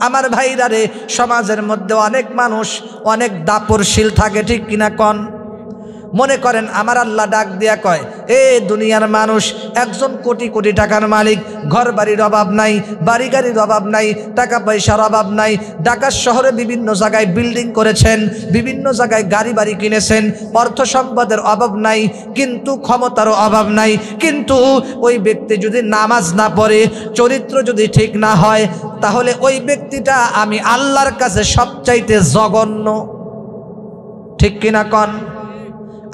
আমার ভাইরা রে, সমাজের মধ্যে অনেক মানুষ অনেক দাপরশীল থাকে, ঠিক কিনা কন? মনে করেন আমার আল্লাহ ডাক দিয়া কয়, এ দুনিয়ার মানুষ, একজন কোটি কোটি টাকার মালিক, ঘর বাড়ির অভাব নাই, বাড়ি গাড়ির অভাব নাই, টাকা পয়সার অভাব নাই, ঢাকা শহরে বিভিন্ন জায়গায় বিল্ডিং করেছেন, বিভিন্ন জায়গায় গাড়ি বাড়ি কিনেছেন, অর্থ সম্পদের অভাব নাই, কিন্তু ক্ষমতারও অভাব নাই। কিন্তু ওই ব্যক্তি যদি নামাজ না পড়ে, চরিত্র যদি ঠিক না হয়, তাহলে ওই ব্যক্তিটা আমি আল্লাহর কাছে সবচাইতে জঘন্য, ঠিক কিনা কন?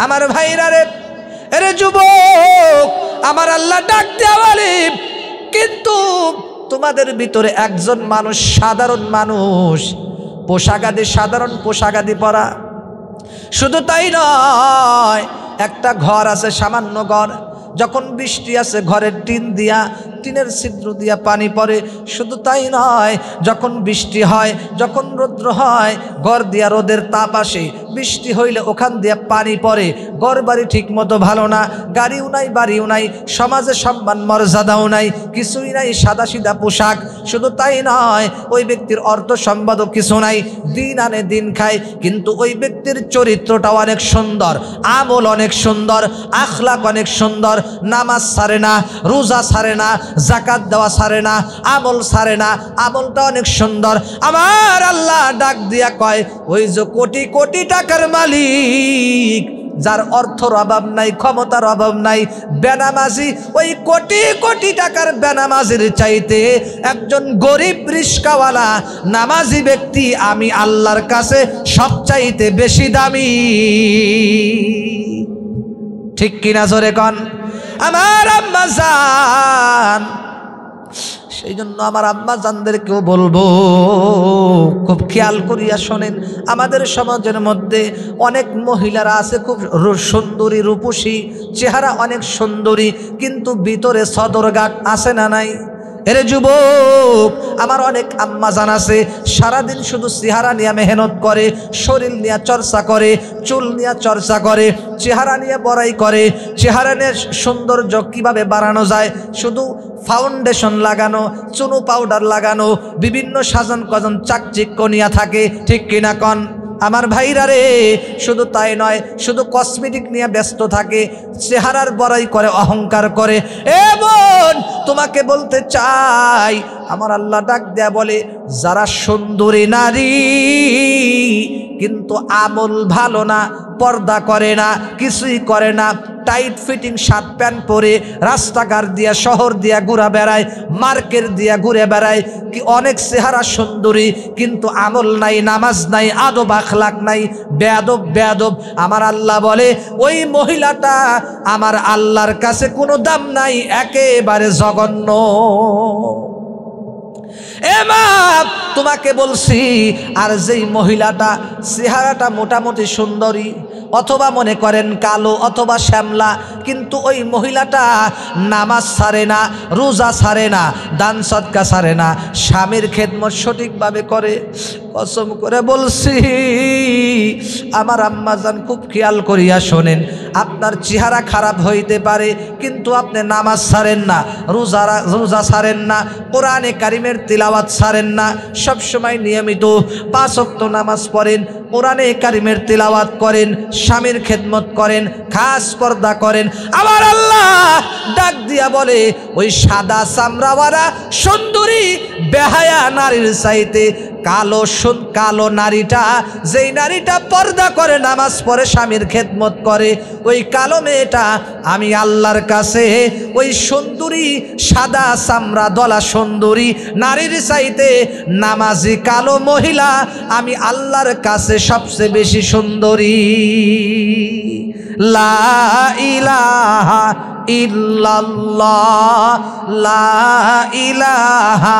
আমার ভাইরা রে, এরে যুবক, আমার আল্লাহ ডাক দেয়া বলে, কিন্তু তোমাদের ভিতরে একজন মানুষ, সাধারণ মানুষ, পোশাকাদি, সাধারণ পোশাকাদি পরা, শুধু তাই নয়, একটা ঘর আছে, সামান্য ঘর, যখন বৃষ্টি আছে ঘরের টিনের ছিদ্র দিয়া পানি পড়ে, শুধু তাই নয়, যখন বৃষ্টি হয়, যখন রৌদ্র হয়, ঘর দিয়া রোদের তাপ আসে, বৃষ্টি হইলে ওখান দিয়া পানি পড়ে, ঘর বাড়ি ঠিক মতো ভালো না, গাড়িও নাই, বাড়িও নাই, সমাজে সম্মান মর্যাদাও নাই, কিছুই নাই, সাদা সিধা পোশাক। শুধু তাই নয়, ওই ব্যক্তির অর্থ সম্পদও কিছু নাই, দিন আনে দিন খায়, কিন্তু ওই ব্যক্তির চরিত্রটাও অনেক সুন্দর, আমল অনেক সুন্দর, আখলাক অনেক সুন্দর, নামাজ ছাড়ে না, রোজা ছাড়ে না, যাকাত দেওয়া ছাড়ে না, আমল ছাড়ে না, আমলটা অনেক সুন্দর। আমার আল্লাহ ডাক দিয়া কয়, ওই যে কোটি কোটি টাকার মালিক, যার অর্থর অভাব নাই, ক্ষমতার অভাব নাই, বেনামাজি ওই কোটি কোটি টাকার বেনামাজির চাইতে একজন গরিব রিস্কাওয়ালা নামাজি ব্যক্তি আমি আল্লাহর কাছে সবচাইতে বেশি দামি। ঠিক কিনা জোরে কন আমার আম্মা জান। সেই জন্য আমার আম্মা জানদেরকেও বলবো, খুব খেয়াল করিয়া শোনেন, আমাদের সমাজের মধ্যে অনেক মহিলারা আছে খুব সুন্দরী, রূপসী, চেহারা অনেক সুন্দরী, কিন্তু ভিতরে সদরঘাট আছে না নাই? এরে যুবক, আমার অনেক আম্মা জান আছে সারাদিন শুধু চেহারা নিয়ে মেহনত করে, শরীর নিয়ে চর্চা করে, চুল নিয়ে চর্চা করে, চেহারা নিয়ে বড়াই করে, চেহারা নিয়ে সৌন্দর্য কীভাবে বাড়ানো যায়, শুধু ফাউন্ডেশন লাগানো, চুনো পাউডার লাগানো, বিভিন্ন সাজান কজন চাকচিক্য নিয়ে থাকে। ঠিক কিনা কন আমার ভাইরা রে? শুধু তাই নয়, শুধু কসমেটিক নিয়ে ব্যস্ত থাকে, চেহারার বড়াই করে, অহংকার করে। এ বোন, তোমাকে বলতে চাই, আমার আল্লাহ ডাক দেয়া বলে, যারা সুন্দরী নারী কিন্তু আমল ভালো না, পর্দা করে না, কিছুই করে না, টাইট ফিটিং শার্ট প্যান্ট পরে রাস্তাঘাট দিয়া, শহর দিয়া ঘুরা বেড়ায়, মার্কেট দিয়া ঘুরে বেড়ায়, কি অনেক চেহারা সুন্দরী কিন্তু আমল নাই, নামাজ নাই, আদব আখলাক নাই, বেয়াদব বেয়াদব। আমার আল্লাহ বলে ওই মহিলাটা আমার আল্লাহর কাছে কোনো দাম নাই, একেবারে জঘন্য। এমাম তোমাকে বলছি, আর যেই মহিলাটা চেহারাটা মোটামুটি সুন্দরী, অথবা মনে করেন কালো অথবা শ্যামলা, কিন্তু ওই মহিলাটা নামাজ ছাড়ে না, রোজা ছাড়ে না, দান সদকা ছাড়ে না, স্বামীর খেদমত সঠিকভাবে করে, কসম করে বলছি আমার আম্মাজান খুব খেয়াল করিয়া শোনেন, আপনার চেহারা খারাপ হইতে পারে কিন্তু আপনি নামাজ ছাড়েন না, রোজা ছাড়েন না, কোরআনে কারিমের তিলাওয়াত ছাড়েন না, সবসময় নিয়মিত 5 ওয়াক্ত নামাজ পড়েন, কোরআনে কারিমের তিলাওয়াত করেন, স্বামীর খেদমত করেন, খাস পর্দা করেন। আমার আল্লাহ ডাক দিয়া বলে ওই সাদা চামড়াওয়ালা সুন্দরী বেহায়া নারীর চাইতে কালো নারীটা, যেই নারীটা পর্দা করে, নামাজ পড়ে, স্বামীর খেদমত করে, ওই কালো মেয়েটা আমি আল্লাহর কাছে ওই সুন্দরী সাদা চামড়া দলা সুন্দরী নারীর চাইতে নামাজি কালো মহিলা আমি আল্লাহর কাছে সবচেয়ে বেশি সুন্দরী। লা ইলাহা ইল্লাল্লাহ, লা ইলাহা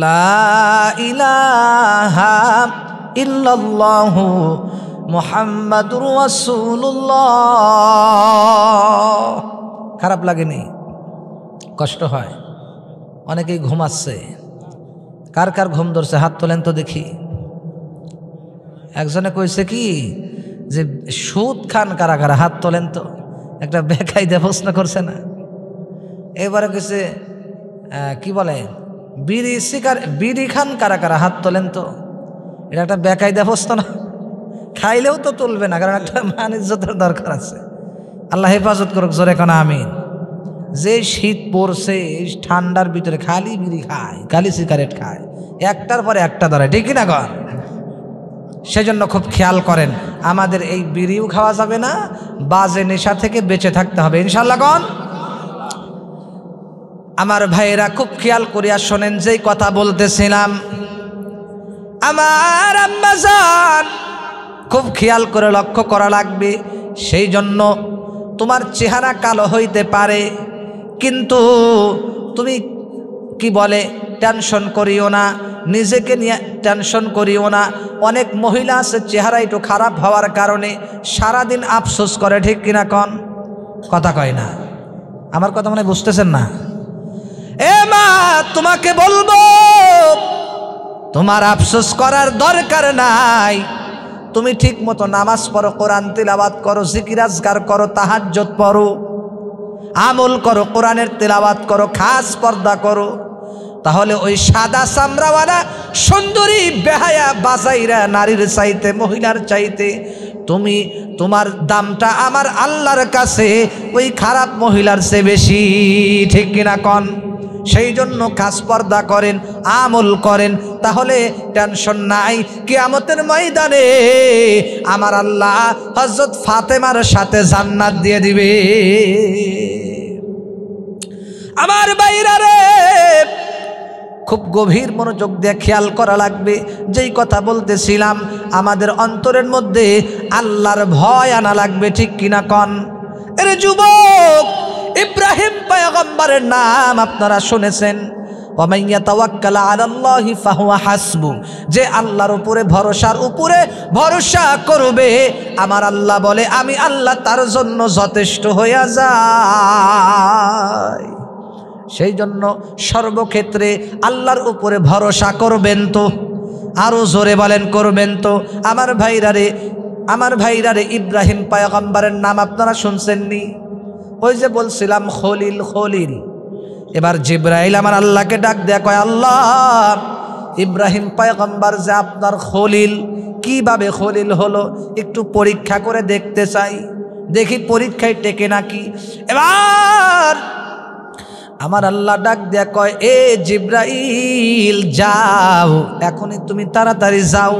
লা ইলাহা ইল্লাল্লাহু মুহাম্মাদুর রাসূলুল্লাহ। খারাপ লাগেনি? কষ্ট হয়? অনেকেই ঘুমাচ্ছে। কার কার ঘুম ধরছে হাত তোলেন তো দেখি। একজনে কইছে কি যে সুদ খান কারা কারা, হাত তোলেন তো। একটা বেকায়দা প্রশ্ন করছে না? এবারে কইছে কি বলে বিড়ি খান কারা কারা, হাত তোলেন তো। এটা একটা বেকায়দা প্রশ্ন না? খাইলেও তো তুলবে না, কারণ একটা মান ইজ্জতের দরকার আছে। আল্লাহ হেফাজত করুক, জোরে কোন আমিন। যে শীত পড়ছে, ঠান্ডার ভিতরে খালি বিড়ি খায়, খালি সিগারেট খায়, একটার পরে একটা ধরে, ঠিক না কর? সেজন্য খুব খেয়াল করেন, আমাদের এই বিড়িও খাওয়া যাবে না, বাজে নেশা থেকে বেঁচে থাকতে হবে ইনশাআল্লাহ। কন আমার ভাইয়েরা খুব খেয়াল করিয়া শোনেন, যেই কথা বলতেছিলাম, আমার আম্মা জান খুব খেয়াল করে লক্ষ্য করা লাগবে। সেই জন্য তোমার চেহারা কালো হইতে পারে, কিন্তু তুমি কি বলে টেনশন করিও না, নিজেকে নিয়ে টেনশন করিও না। অনেক মহিলা আছে চেহারা একটু খারাপ হওয়ার কারণে সারাদিন আফসোস করে, ঠিক কিনা কন? কথা কয় না? আমার কথা মনে বুঝতেছেন না? এ মা, তোমাকে বলবো তোমার আফসোস করার দরকার নাই। তুমি ঠিক মতো নামাজ পড়ো, কোরআন তিলাওয়াত করো, জিকির আজকার করো, তাহাজ্জুদ পড়ো, আমল করো, কোরআনের তিলাওয়াত করো, খাস পর্দা করো। তাহলে ওই সাদা চামড়াওয়ালা সুন্দরী বেহায়া বাজাইরা নারীর চাইতে, মহিলার চাইতে তুমি তোমার দামটা আমার আল্লাহর কাছে ওই খারাপ মহিলার চেয়ে বেশি, ঠিক কিনা কন? সেই জন্য কাজ পর্দা করেন, আমল করেন, তাহলে টেনশন নাই। কিয়ামতের ময়দানে আমার আল্লাহ হযরত ফাতেমার সাথে জান্নাত দিয়ে দিবে। আমার ভাইরা রে, খুব গভীর মনোযোগ দিয়ে খেয়াল করা লাগবে। যেই কথা বলতেছিলাম, আমাদের অন্তরের মধ্যে আল্লাহর ভয় আনা লাগবে, ঠিক কিনা কন? এরে যুবক, ইব্রাহিম পয়গম্বরের নাম আপনারা শুনেছেন, ওয়ামান ইয়াতাওয়াক্কাল আলাল্লাহি ফাহুয়া হাসবু, যে আল্লাহর উপরে ভরসার উপরে ভরসা করবে, আমার আল্লাহ বলে আমি আল্লাহ তার জন্য যথেষ্ট হয়ে যাই। সেই জন্য সর্বক্ষেত্রে আল্লাহর উপরে ভরসা করবেন তো, আরো জোরে বলেন করবেন তো। আমার ভাইরা রে, ইব্রাহিম পয়গম্বরের নাম আপনারা শুনছেননি? ওই যে বলছিলাম খলিল, খলিল। এবার জিবরাইল আমার আল্লাহকে ডাক দেয়া কয়, আল্লাহ, ইব্রাহিম পয়গম্বর যে আপনার খলিল, কিভাবে খলিল হলো একটু পরীক্ষা করে দেখতে চাই, দেখি পরীক্ষায় টেকে নাকি। এবার আমার আল্লাহ ডাক দেয়া কয়, এ জিবরাইল যাও, এখনই তুমি তাড়াতাড়ি যাও,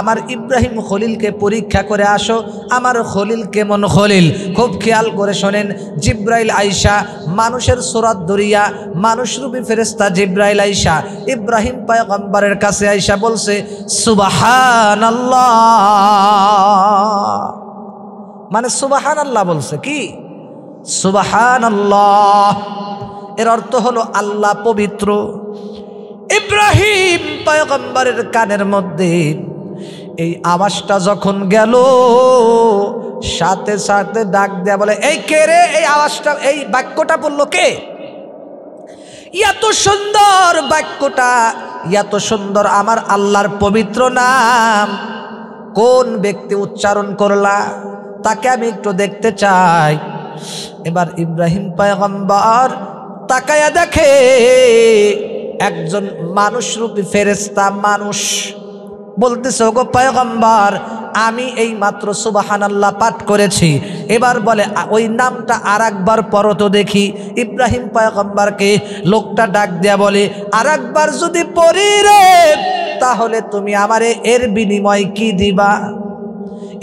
আমার ইব্রাহিম খলিলকে পরীক্ষা করে আসো। আমার খলিল কেমন খলিল খুব খেয়াল করে শোনেন। জিব্রাইল আইসা, মানুষের সুরাত ধরিয়া, মানুষরূপী ফেরেশতা জিব্রাইল আইসা ইব্রাহিম পয়গম্বরের কাছে আইসা বলছে সুবহানাল্লাহ, মানে সুবহানাল্লাহ বলছে। কি সুবহানাল্লাহ? এর অর্থ হলো আল্লাহ পবিত্র। ইব্রাহিম পয়গম্বরের কানের মধ্যে এই আওয়াজটা যখন গেল, সাথে সাথে ডাক দেয়া বলে, এই কে রে? এই আওয়াজটা, এই বাক্যটা বললো কে? এত সুন্দর বাক্যটা, এত সুন্দর আমার আল্লাহর পবিত্র নাম কোন ব্যক্তি উচ্চারণ করলা, তাকে আমি একটু দেখতে চাই। এবার ইব্রাহিম পয়গম্বর তাকায়া দেখে একজন মানুষরূপী ফেরেশতা, মানুষ বলতেছে, ওগো পয়গম্বর, আমি এই মাত্র সুবহানাল্লাহ পাঠ করেছি, এবার বলে ওই নামটা আর একবার পড়ো তো দেখি। ইব্রাহিম পয়গম্বরকে লোকটা ডাক দেয়া বলে, আর একবার যদি পড়ি রে, তাহলে তুমি আমারে এর বিনিময় কি দিবা?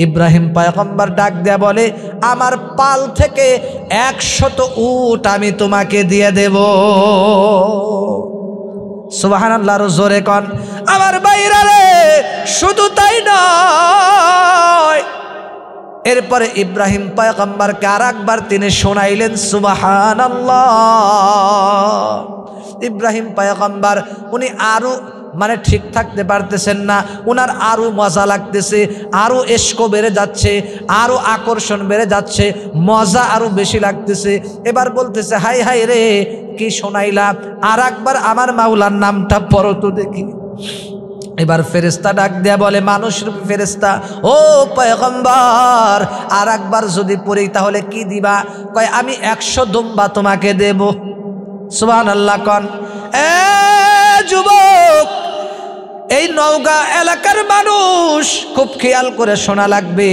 ইব্রাহিম পয়গম্বর ডাক দেয়া বলে, আমার পাল থেকে 100 উট আমি তোমাকে দিয়ে দেব। সুবহানাল্লাহ, আরো জোরে কন। আমার ভাইরা রে, শুধু তাই নয়, এরপরে ইব্রাহিম পয়গম্বরকে আর একবার তিনি শোনাইলেন সুবহানাল্লাহ। ইব্রাহিম পয়গম্বর উনি আরো মানে ঠিক থাকতে পারতেছেন না, ওনার আরো মজা লাগতেছে, আরো এশক বেড়ে যাচ্ছে, আরো আকর্ষণ বেড়ে যাচ্ছে, মজা আরো বেশি লাগতেছে। এবার বলতেছে, হাই হাই রে, কি শোনাইলা, আর একবার আমার মাওলার নামটা পড়ো তো দেখি। এবার ফেরেশতা ডাক দেয়া বলে, মানুষরূপী ফেরেশতা, ও পয়গম্বর, আর একবার যদি পড়ি তাহলে কি দিবা? কয়, আমি 100 দুম্বা তোমাকে দেব। সুবহানাল্লাহ কন। এ যুবক, এই নওগাঁ এলাকার মানুষ খুব খেয়াল করে শোনা লাগবে।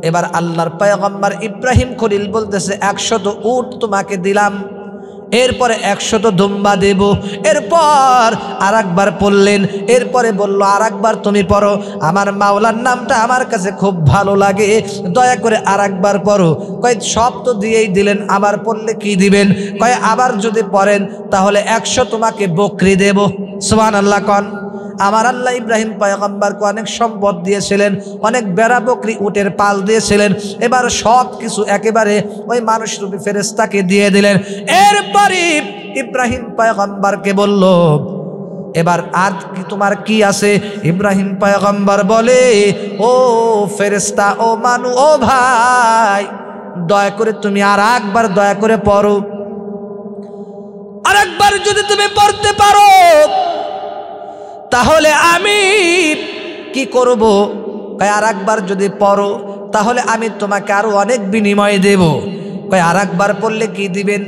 এবার আল্লাহর পয়গম্বর ইব্রাহিম খলিল বলতেছে, 100 উট তোমাকে দিলাম, এরপরে 100 দুম্বা দেব। এরপর আর একবার পড়লেন, এরপরে বলল, আর একবার তুমি পড়ো, আমার মাওলার নামটা আমার কাছে খুব ভালো লাগে, দয়া করে আর একবার পড়ো। কয়, সব তো দিয়েই দিলেন, আবার পড়লে কি দিবেন? কয়, আবার যদি পড়েন তাহলে 100 তোমাকে বকরি দেব। সুবহানাল্লাহ কন। আমার আল্লাহ ইব্রাহিম পয়গম্বরকে অনেক সম্পদ দিয়েছিলেন, অনেক বেড়া বকরি উটের পাল দিয়েছিলেন। এবার সব কিছু একেবারে ওই মানুষরূপী ফেরেশতাকে দিয়ে দিলেন। এরপরে ইব্রাহিম পয়গম্বরকে বলল, এবার আর কি তোমার কি আছে? ইব্রাহিম পয়গম্বর বলে, ও ফেরেশতা, ও মানু, ও ভাই, দয়া করে তুমি আর একবার দয়া করে পড়ো। আর একবার যদি তুমি পড়তে পারো তাহলে আমি কি করব? কয়, আর একবার যদি পড়ো তাহলে আমি তোমাকে আরো অনেক বিনিময় দেব। কয়, আর একবার পড়লে কি দিবেন?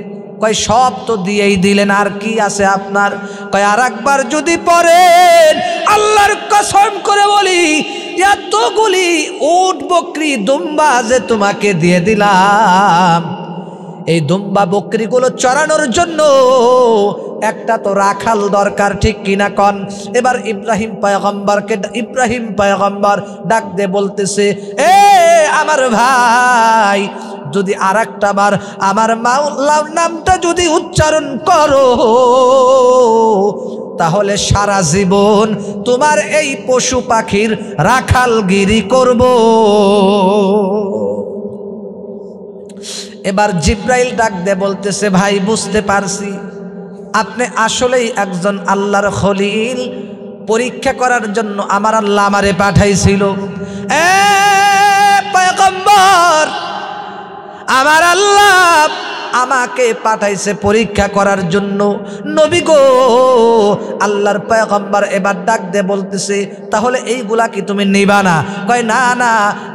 কয় সব তো দিয়েই দিলেন, আর কি আছে আপনার? কয় আর একবার যদি পড়েন, আল্লাহর কসম করে বলি এতগুলি উট বকরি দুম্বা যে তোমাকে দিয়ে দিলাম, এই দুম্বা বকরিগুলো চড়ানোর জন্য একটা তো রাখাল দরকার, ঠিক কিনা কন? এবার ইব্রাহিম পয়গম্বর ডাক দিয়ে বলতেছে, এ আমার ভাই, যদি আর একটা বার আমার মাওলার নামটা যদি উচ্চারণ করো, তাহলে সারা জীবন তোমার এই পশু পাখির রাখালগিরি করব। এবার জিব্রাইল ডাক দে বলতেছে, ভাই বুঝতে পারছি আপনি আসলেই একজন আল্লাহর খলিল, পরীক্ষা করার জন্য আমার আল্লাহ আমারে পাঠাইছিল। এ পয়গম্বর, আমার আল্লাহ আমাকে পাঠাইছে পরীক্ষা করার জন্য। নবী গো, আল্লাহর পয়গম্বর এবার ডাক দিয়ে বলতেছে, তাহলে এইগুলা কি তুমি নিবা না? কয় না না,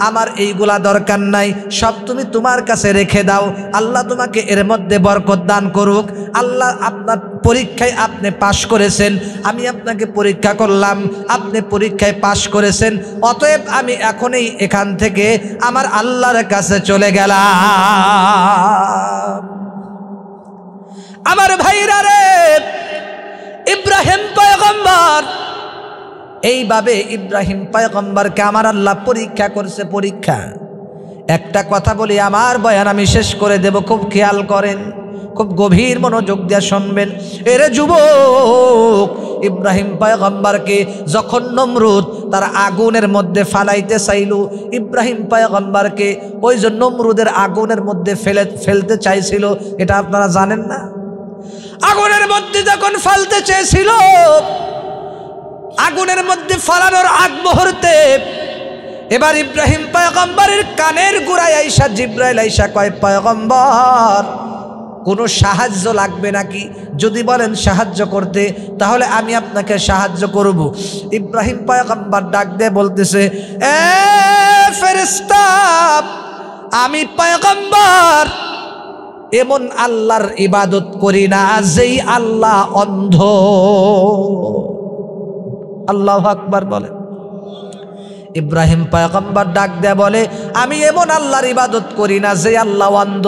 আমার এইগুলা দরকার নাই, সব তুমি তোমার কাছে রেখে দাও, আল্লাহ তোমাকে এর মধ্যে বরকত দান করুক। আল্লাহ আপনার পরীক্ষায় আপনি পাশ করেছেন, আমি আপনাকে পরীক্ষা করলাম, আপনি পরীক্ষায় পাশ করেছেন, অতএব আমি এখনই এখান থেকে আমার আল্লাহর কাছে চলে গেলাম। আমার ভাইরা রে, ইব্রাহিম পয়গম্বর এইভাবে ইব্রাহিম পয়গম্বরকে আমার আল্লাহ পরীক্ষা করছে। পরীক্ষা, একটা কথা বলি, আমার বয়ান আমি শেষ করে দেব, খুব খেয়াল করেন, খুব গভীর মনোযোগ দিয়ে শুনবেন। এরে যুবক, ইব্রাহিম পয়গম্বরকে যখন নমরুদ তার আগুনের মধ্যে ফালাইতে চাইল, ইব্রাহিম পয়গম্বরকে ওই যে নমরুদের আগুনের মধ্যে ফেলতে চাইছিল, এটা আপনারা জানেন না? আগুনের মধ্যে যখন ফেলতে চেয়েছিল, আগুনের মধ্যে ফালানোর আগ মুহূর্তে এবার ইব্রাহিম পয়গম্বরের কানের গোড়ায় আইসা জিব্রাইল আইসা কয়, পয়গম্বর কোনো সাহায্য লাগবে নাকি? যদি বলেন সাহায্য করতে, তাহলে আমি আপনাকে সাহায্য করব। ইব্রাহিম পয়গম্বর ডাক দিয়ে বলতেছে, এ ফেরেশতা, আমি পয়গম্বর এমন আল্লাহর ইবাদত করি না যেই আল্লাহ অন্ধ। আল্লাহু আকবার বলেন। ইব্রাহিম পয়গম্বর ডাক দিয়ে বলে, আমি এমন আল্লাহর ইবাদত করি না যে আল্লাহ অন্ধ।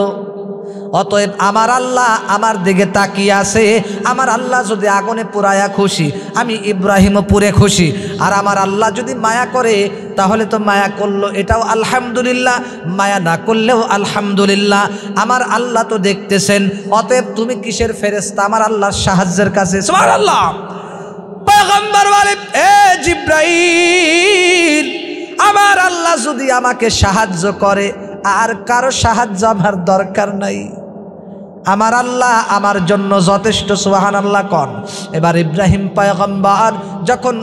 অতএব আমার আল্লাহ আমার দিকে তাকিয়ে আছে, আমার আল্লাহ যদি আগুনে পুরায়া খুশি, আমি ইব্রাহিমও পুরে খুশি। আর আমার আল্লাহ যদি মায়া করে, তাহলে তো মায়া করলো, এটাও আলহামদুলিল্লাহ, মায়া না করলেও আলহামদুলিল্লাহ, আমার আল্লাহ তো দেখতেছেন। অতএব তুমি কিসের ফেরেশতা আমার আল্লাহর সাহায্যের কাছে? সুবহানাল্লাহ। পয়গম্বর বলে, এ জিব্রাইল, আমার আল্লাহ যদি আমাকে সাহায্য করে, আর কারো সাহায্য আমার দরকার নাই, আমার আল্লাহ আমার জন্য যথেষ্ট। সুবহানাল্লাহ কন। এবার ইব্রাহিম পয়গম্বর যখন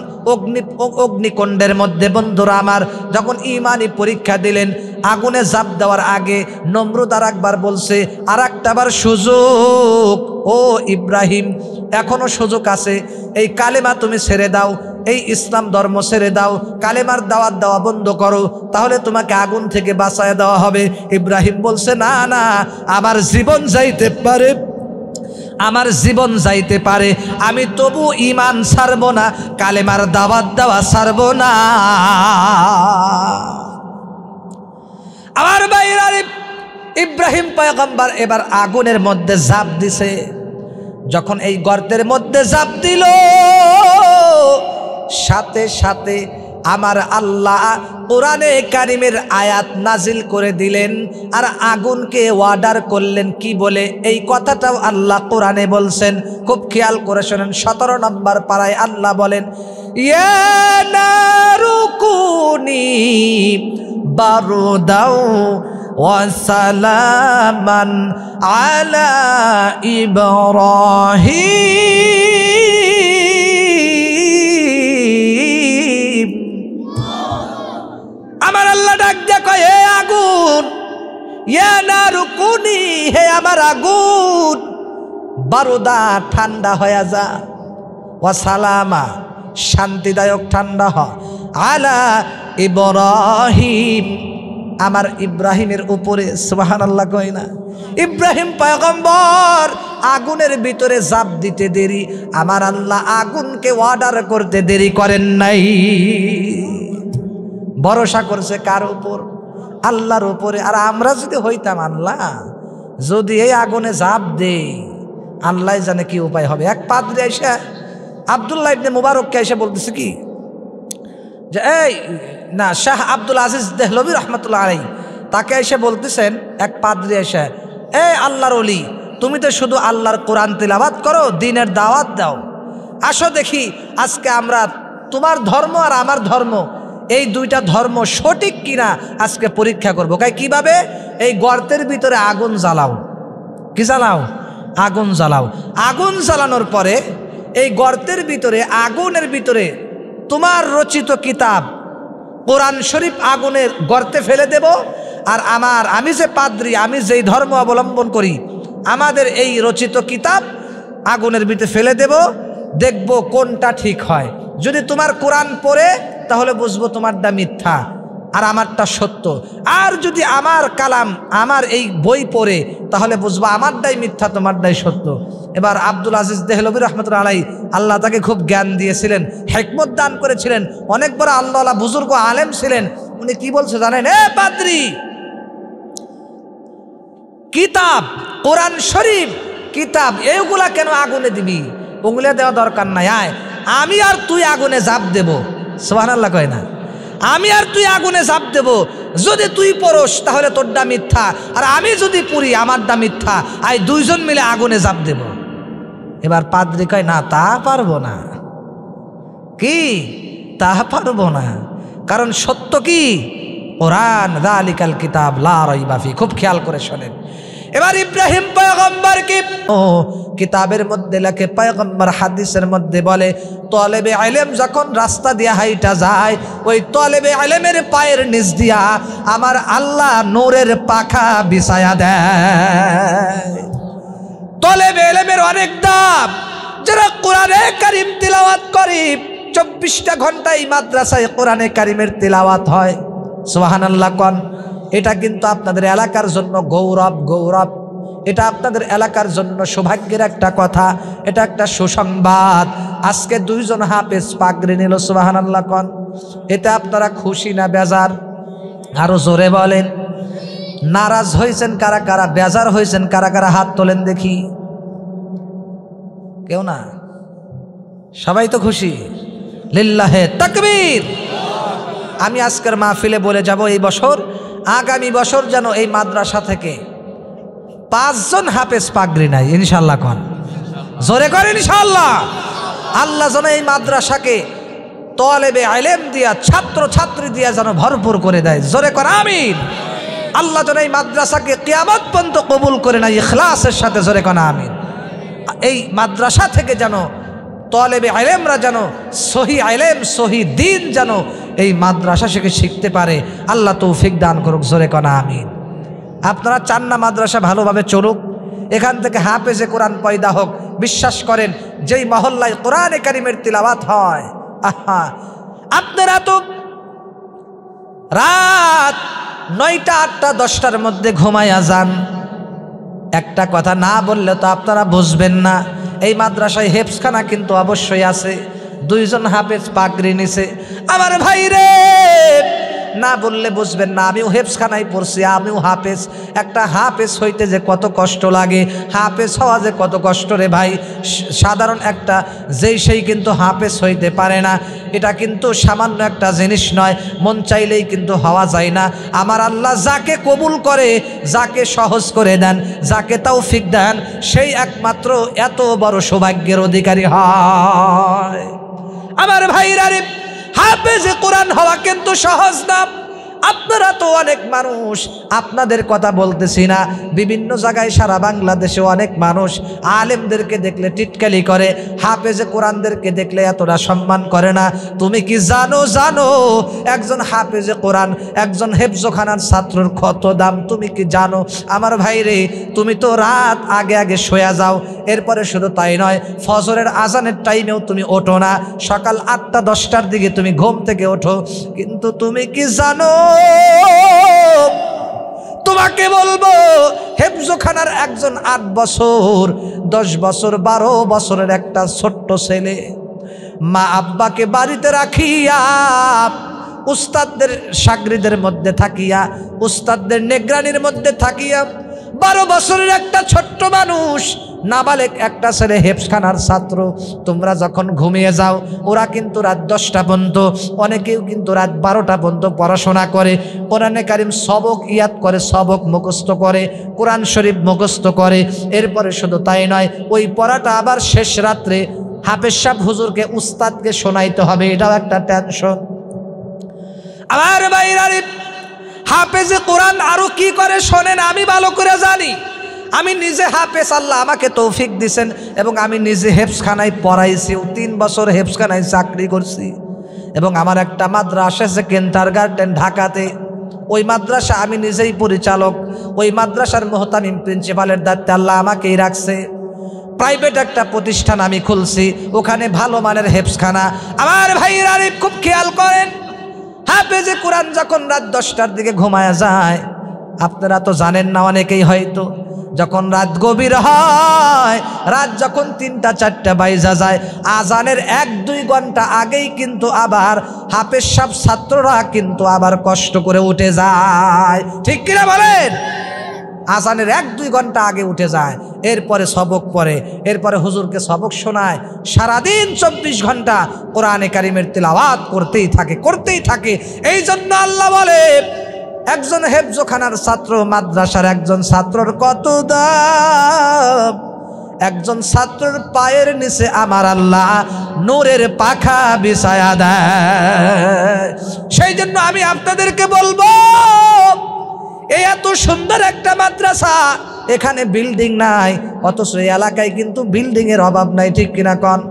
অগ্নিকুণ্ডের মধ্যে, বন্ধুরা আমার, যখন ইমানি পরীক্ষা দিলেন, আগুনে ঝাঁপ দেওয়ার আগে নমরুদ আর একবার বলছে, আর একটাবার সুযোগ, ও ইব্রাহিম এখনো সুযোগ আছে, এই কালেমা তুমি ছেড়ে দাও, এই ইসলাম ধর্ম ছেড়ে দাও, কালেমার দাওয়াত দেওয়া বন্ধ করো, তাহলে তোমাকে আগুন থেকে বাঁচায় দেওয়া হবে। ইব্রাহিম বলছে, না না, আমার জীবন যাইতে পারে, আমার জীবন যাইতে পারে, আমি তবু ঈমান ছাড়ব না, কালেমার দাওয়াত দেওয়া ছাড়ব না। আমার ভাইরা, ইব্রাহিম পয়গম্বর এবার আগুনের মধ্যে ঝাঁপ দিছে। যখন এই গর্তের মধ্যে ঝাঁপ দিল, সাথে সাথে আমার আল্লাহ কোরআনে কারিমের আয়াত নাজিল করে দিলেন, আর আগুনকে অর্ডার করলেন কি বলে, এই কথাটাও আল্লাহ কোরআনে বলছেন। খুব খেয়াল করে শোনেন, 17 নম্বর পারায় আল্লাহ বলেন, ইয়া নারু কুনি বারুদাও ওয়া সালামান আলা ইব্রাহিম। আমার আল্লাহ ডাক দিয়ে কয়, হে আগুন, ইয়া নারু কুনি, হে আমার আগুন, বারুদা ঠান্ডা হয়ে যা, ওয়া সালামা শান্তিদায়ক ঠান্ডা হ, আলা ইব্রাহিম, আমার ইব্রাহিমের উপরে, সুবহানাল্লাহ কই না? ইব্রাহিম পয়গম্বর আগুনের ভিতরে জাপ দিতে দেরি, আমার আল্লাহ আগুনকে অর্ডার করতে দেরি করেন নাই। ভরসা করছে কার উপর? আল্লাহর উপরে। আর আমরা যদি হইতাম, আল্লাহ যদি এই আগুনে জাপ দেই, আল্লাহ জানে কি উপায় হবে। এক পাদ্রী এসে আব্দুল্লাহ ইবনে মুবারককে এসে বলতেছে কি যে এই না, শাহ আব্দুল আজিজ দেহলভী রহমতুল্লাহ আলাইহি তাকে এসে বলতেছেন, এক পাদ্রী এসে, এই আল্লাহর ওলি, তুমি তো শুধু আল্লাহর কোরআন তিলাওয়াত করো, দ্বীনের দাওয়াত দাও, আসো দেখি আজকে আমরা তোমার ধর্ম আর আমার ধর্ম, এই দুইটা ধর্ম সঠিক কিনা আজকে পরীক্ষা করবো। কিভাবে? এই গর্তের ভিতরে আগুন জ্বালাও। কি জ্বালাও? আগুন জ্বালাও। আগুন জ্বালানোর পরে এই গর্তের ভিতরে, আগুনের ভিতরে তোমার রচিত কিতাব কোরআন শরীফ আগুনের গর্তে ফেলে দেব, আর আমি যে পাদ্রী, আমি যেই ধর্ম অবলম্বন করি, আমাদের এই রচিত কিতাব আগুনের ভিতরে ফেলে দেব, দেখব কোনটা ঠিক হয়। যদি তোমার কোরআন পড়ে তাহলে বুঝবো তোমারটা মিথ্যা আর আমারটা সত্য, আর যদি আমার কালাম, আমার এই বই পড়ে, তাহলে বুঝবো আমারটাই মিথ্যা, তোমারটাই সত্য। এবার আব্দুল আজিজ দেহলভী রহমতুল্লাহ আলাইহি, আল্লাহ তাকে খুব জ্ঞান দিয়েছিলেন, হিকমত দান করেছিলেন, অনেক বড় আল্লাহ বুজুর্গ আলেম ছিলেন। উনি কি বলছে জানেন? এ পাদ্রী, কিতাব কোরআন শরীফ কিতাব এইগুলা কেন আগুনে দিবি? ওগুলা দেওয়া দরকার নাই, আয় আমি আর তুই আগুনে ঝাঁপ দেব। সুবহানাল্লাহ কয় না? আমি আর তুই আগুনে ঝাঁপ দেব, যদি তুই পড়স তাহলে তোরটা মিথ্যা, আর আমি যদি পড়ি আমারটা মিথ্যা, আই দুইজন মিলে আগুনে ঝাঁপ দেব। এবার পাদ্রী কয়, না তা পারবো না। কি? তা পারবো না, কারণ সত্য কি? কোরআন, যালিকাল কিতাব লা রাইবা ফি। খুব খেয়াল করে শোনেন। এবার ইব্রাহিম পয়গম্বর কি কিতাবের মধ্যে লেখে, পয়গম্বর হাদিসের মধ্যে বলে, তলেবে ইলম যখন রাস্তা দিয়া হাইটা যায়, ওই তলেবে ইলমের পায়ের নিচ দিয়া আমার আল্লাহ নূরের পাখা বিছায়া দেয়। তলেবে ইলমের অনেক দাম। যারা কোরআনে কারীম তিলাওয়াত করে, 24টা ঘন্টায় মাদ্রাসায় কোরআনে কারীমের তিলাওয়াত হয়। সুবহানাল্লাহ কোন? এটা কিন্তু আপনাদের এলাকার জন্য গৌরব, গৌরব। এটা আপনাদের এলাকার জন্য সৌভাগ্যের একটা কথা, এটা একটা সুসংবাদ। আজকে 2 জন হাফেজ পাগড়ি নিল, সুবহানাল্লাহ কোন? এতে আপনারা খুশি না বেজার? আরো জোরে বলেন। নারাজ হয়েছেন কারা কারা? বেজার হয়েছেন কারা কারা? হাত তোলেন দেখি। কেউ না? সবাই তো খুশি। লিল্লাহে তাকবীর। আমি আজকের মাহফিলে বলে যাব, এই বছর, আগামী বছর যেন এই মাদ্রাসা থেকে 5 জন হাফেজ পাগড়ি নাই, ইনশাআল্লাহ কোন? জোরে করেন ইনশাআল্লাহ। আল্লাহ যেন এই মাদ্রাসাকে তলেবে ইলম দিয়া, ছাত্র ছাত্রী দিয়া যেন ভরপুর করে দেয়। জোরে কর আমিন। আল্লাহ যেন এই মাদ্রাসাকে কিয়ামত পর্যন্ত কবুল করে নেয় ইখলাসের সাথে। জোরে কর আমিন। এই মাদ্রাসা থেকে যেন তলেবে ইলমরা যেন সহি ইলম, সহি দ্বীন যেন এই মাদ্রাসা থেকে শিখতে পারে, আল্লাহ তৌফিক দান করুক। জোরে কর আমিন। আপনারা চান না মাদ্রাসা ভালোভাবে চলুক, এখান থেকে হাফেজে কোরআন পয়দা হোক? বিশ্বাস করেন, যেই মহল্লায় কোরআনে কারীমের তিলাওয়াত হয়, আহা, আপনারা তো রাত 9টা, 8টা, 10টার মধ্যে ঘুমায়া যান। একটা কথা না বললে তো আপনারা বুঝবেন না, এই মাদ্রাসায় হেফজখানা কিন্তু অবশ্যই আছে। 2 জন হাফেজ পাগড়ি নিছে। আমার ভাই রে, না বললে বুঝবেন না। আমিও হেফজখানায় পড়ছি, আমিও হাফেজ। একটা হাফেজ হইতে যে কত কষ্ট লাগে, হাফেজ হওয়া যে কত কষ্ট রে ভাই। সাধারণ একটা সেই কিন্তু হাফেজ হইতে পারে না, এটা কিন্তু সামান্য একটা জিনিস নয়। মন চাইলেই কিন্তু হওয়া যায় না। আমার আল্লাহ যাকে কবুল করে, যাকে সহজ করে দেন, যাকে তৌফিক দেন, সেই একমাত্র এত বড় সৌভাগ্যের অধিকারী হয়। আমার ভাইরা রে, হাফেজে কোরআন হওয়া কিন্তু সহজ না। আপনারা তো অনেক মানুষ, আপনাদের কথা বলতেছি না, বিভিন্ন জায়গায় সারা বাংলাদেশে অনেক মানুষ আলেমদেরকে দেখলে টিটকালি করে, হাফেজে কোরআনদেরকে দেখলে এতটা সম্মান করে না। তুমি কি জানো একজন হাফেজে কোরআন, একজন হেফজখানার ছাত্রর কত দাম? তুমি কি জানো? আমার ভাই রে, তুমি তো রাত আগে আগে শোয়া যাও। এরপরে শুধু তাই নয়, ফজরের আজানের টাইমেও তুমি ওঠো না। সকাল 8টা 10টার দিকে তুমি ঘুম থেকে ওঠো, কিন্তু তুমি কি জানো তোমাকে বলবো হেফজখানার একজন 8 বছর 10 বছর 12 বছরের একটা ছোট্ট ছেলে মা আব্বাকে বাড়িতে রাখিয়া উস্তাদদের শাগরিদের মধ্যে থাকিয়া উস্তাদদের নিগরানির মধ্যে থাকিয়া 12 বছরের একটা ছোট্ট মানুষ নাবালেক একটা ছেলে হেফজখানার ছাত্র, তোমরা যখন ঘুমিয়ে যাও ওরা কিন্তু রাত 10টা পর্যন্ত, অনেকেও কিন্তু রাত 12টা পর্যন্ত পড়াশোনা করে, কোরআনে কারিম সবক ইয়াদ করে, সবক মুখস্থ করে, কোরআন শরীফ মুখস্থ করে। এরপরে শুধু তাই নয়, ওই পড়াটা আবার শেষ রাত্রে হাফেজ সাহেব হুজুরকে উস্তাদকে শোনাইতে হবে, এটাও একটা টেনশন। আমার ভাইরা, হাফেজে কোরআন আরো কি করে শোনেন আমি ভালো করে জানি। আমি নিজে হাফেজ, আল্লাহ আমাকে তৌফিক দিয়েছেন, এবং আমি নিজে হেফজখানায় পড়াইছি, 3 বছর হেফজখানায় চাকরি করছি, এবং আমার একটা মাদ্রাসা আছে কিন্ডারগার্টেন ঢাকাতে, ওই মাদ্রাসা আমি নিজেই পরিচালক, ওই মাদ্রাসার মুহতামিম প্রিন্সিপালের দায়িত্বে আল্লাহ আমাকেই রাখছে। প্রাইভেট একটা প্রতিষ্ঠান আমি খুলছি, ওখানে ভালো মানের হেফজখানা। আমার ভাইরা খুব খেয়াল করেন, হাফেজে কোরআন যখন রাত 10টার দিকে ঘুমায়া যায়, আপনারা তো জানেন না অনেকেই হয়তো, যখন রাত গভীর হয়, রাত যখন 3টা 4টা বাইজা যায়, আজানের 1-2 ঘন্টা আগেই কিন্তু আবার হাফেজ সাহেব ছাত্ররা কিন্তু আবার কষ্ট করে উঠে যায়, ঠিক কিনা বলেন? আজানের 1-2 ঘন্টা আগে উঠে যায়, এরপরে সবক পড়ে, এরপরে হুজুরকে সবক শোনায়, সারাদিন 24 ঘন্টা কোরআনে কারিমের তিলাওয়াত করতেই থাকে। এই জন্য আল্লাহ বলে, একজন হেফজখানার ছাত্র, মাদ্রাসার একজন ছাত্রর কত দাম, একজন ছাত্রের পায়ের নিচে আমার আল্লাহ নূরের পাখা বিছায়া দেয়। সেই জন্য আমি আপনাদেরকে বলবো, এই এত সুন্দর একটা মাদ্রাসা, এখানে বিল্ডিং নাই, অথচ এই এলাকায় কিন্তু বিল্ডিং এর অভাব নাই, ঠিক কিনা কন?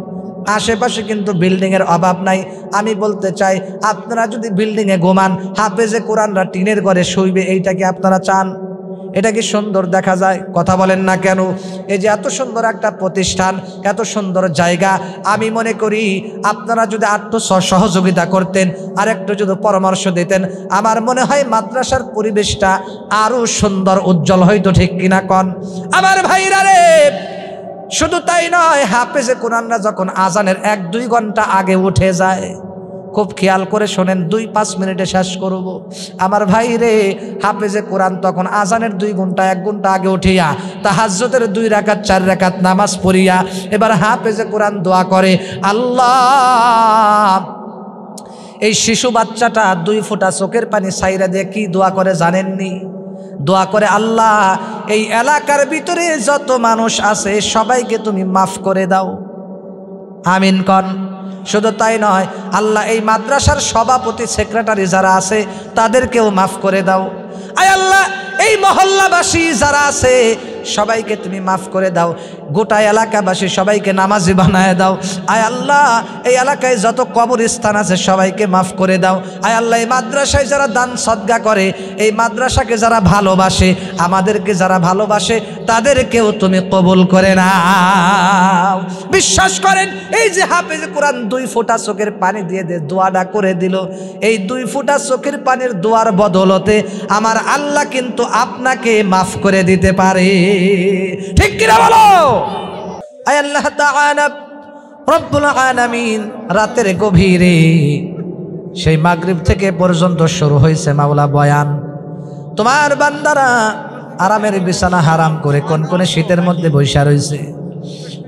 আশেপাশে কিন্তু বিল্ডিং এর অভাব নাই। আমি বলতে চাই, আপনারা যদি বিল্ডিং এ ঘুমান, হাফেজে কোরআনরা টিনের ঘরে শুইবে, এইটা কি আপনারা চান? এটা কি সুন্দর দেখা যায়? কথা বলেন না কেন? এই যে এত সুন্দর একটা প্রতিষ্ঠান, এত সুন্দর জায়গা, আমি মনে করি আপনারা যদি একটু সহযোগিতা করতেন, আর একটু যদি পরামর্শ দিতেন, আমার মনে হয় মাদ্রাসার পরিবেশটা আরো সুন্দর উজ্জ্বল হইতো, ঠিক কিনা কন? আমার ভাইরা রে, শুধু তাই নয়, হাফেজে কোরআনরা যখন আজানের 1-2 ঘন্টা আগে উঠে যায়, খুব খেয়াল করে শোনেন, 2-5 মিনিটে শেষ করব। আমার ভাই রে, হাফেজে কোরআন তখন আজানের 2 ঘন্টা 1 ঘন্টা আগে উঠিয়া তাহাজ্জুদের 2 রাকাত 4 রাকাত নামাজ পড়িয়া এবার হাফেজে কোরআন দোয়া করে, আল্লাহ, এই শিশু বাচ্চাটা 2 ফোঁটা চোখের পানি ছাইরা দিয়ে কি দোয়া করে জানেননি? দোয়া করে, আল্লাহ, এই এলাকার ভিতরে যত মানুষ আছে সবাইকে তুমি মাফ করে দাও, আমিন কন। শুধু তাই নয়, আল্লাহ, এই মাদ্রাসার সভাপতি সেক্রেটারি যারা আছে তাদেরকেও মাফ করে দাও। আয় আল্লাহ, এই মহল্লাবাসী যারা আছে সবাইকে তুমি মাফ করে দাও, গোটা এলাকাবাসী সবাইকে নামাজি বানায় দাও। আয় আল্লাহ, এই এলাকায় যত কবরস্থান আছে সবাইকে মাফ করে দাও। আয় আল্লাহ, এই মাদ্রাসায় যারা দান সদকা করে, এই মাদ্রাসাকে যারা ভালোবাসে, আমাদেরকে যারা ভালোবাসে, তাদেরকেও তুমি কবুল করে নাও। বিশ্বাস করেন, এই যে হাফেজে কোরআন 2 ফোঁটা চোখের পানি দিয়ে দোয়াটা করে দিল, এই 2 ফোঁটা চোখের পানির দোয়ার বদলতে আমার আল্লাহ কিন্তু আপনাকে মাফ করে দিতে পারে, ঠিক কিনা বলো? আয় আল্লাহ তাআলা রব্বুল আলামিন রাতের গভীরে সেই মাগরিব থেকে পর্যন্ত শুরু হয়েছে মাওলা বয়ান, তোমার বান্দারা আরামের বিছানা হারাম করে কনকনে শীতের মধ্যে বসে রয়েছে।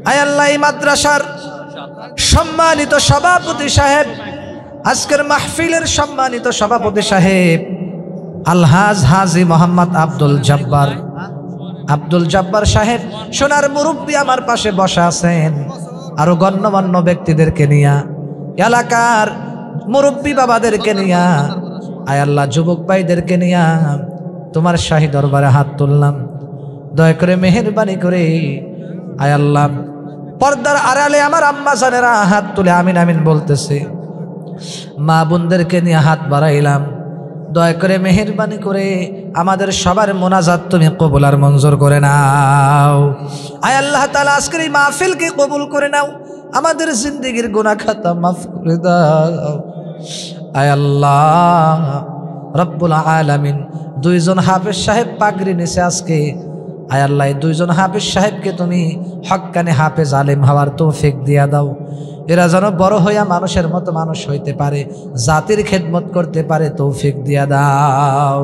আয় আল্লাহ, এই মাদ্রাসার সম্মানিত সভাপতি সাহেব, আজকের মাহফিলের সম্মানিত সভাপতি সাহেব আলহাজ হাজী মোহাম্মদ আব্দুল জব্বার সাহেব, সোনার মুরব্বী আমার পাশে বসা আছেন, আরো গণ্যমান্য ব্যক্তিদেরকে নিয়া, এলাকার মুরব্বী বাবাদেরকে নিয়া, আয় আল্লাহ, যুবক ভাইদেরকে নিয়া তোমার শাহী দরবারে হাত তুললাম। দয়া করে মেহেরবানি করে আয় আল্লাহ, পর্দার আড়ালে আমার আম্মা জানেরা হাত তুলে আমিন আমিন বলতেছে, মা বোনদেরকে নিয়ে হাত বাড়াইলাম। দয়া করে মেহেরবানি করে আমাদের সবার মোনাজাত তুমি কবুল আর মঞ্জুর করে নাও। আয় আল্লাহ তাআলা, আজকের এই মাহফিলকে কবুল করে নাও, আমাদের জিন্দেগির গুনাহ খাতা মাফ করে দাও। আয় আল্লাহ, রব্বুল আলামিন দুইজন হাফেজ সাহেব পাগড়ি নিছে আজকে। আয় আল্লাহ, দুইজন হাফেজ সাহেবকে তুমি হক্কানে হাফেজ আলেম হওয়ার তৌফিক দিয়া দাও। এরা যেন বড় হইয়া মানুষের মতো মানুষ হইতে পারে, জাতির খেদমত করতে পারে, তৌফিক দিয়া দাও।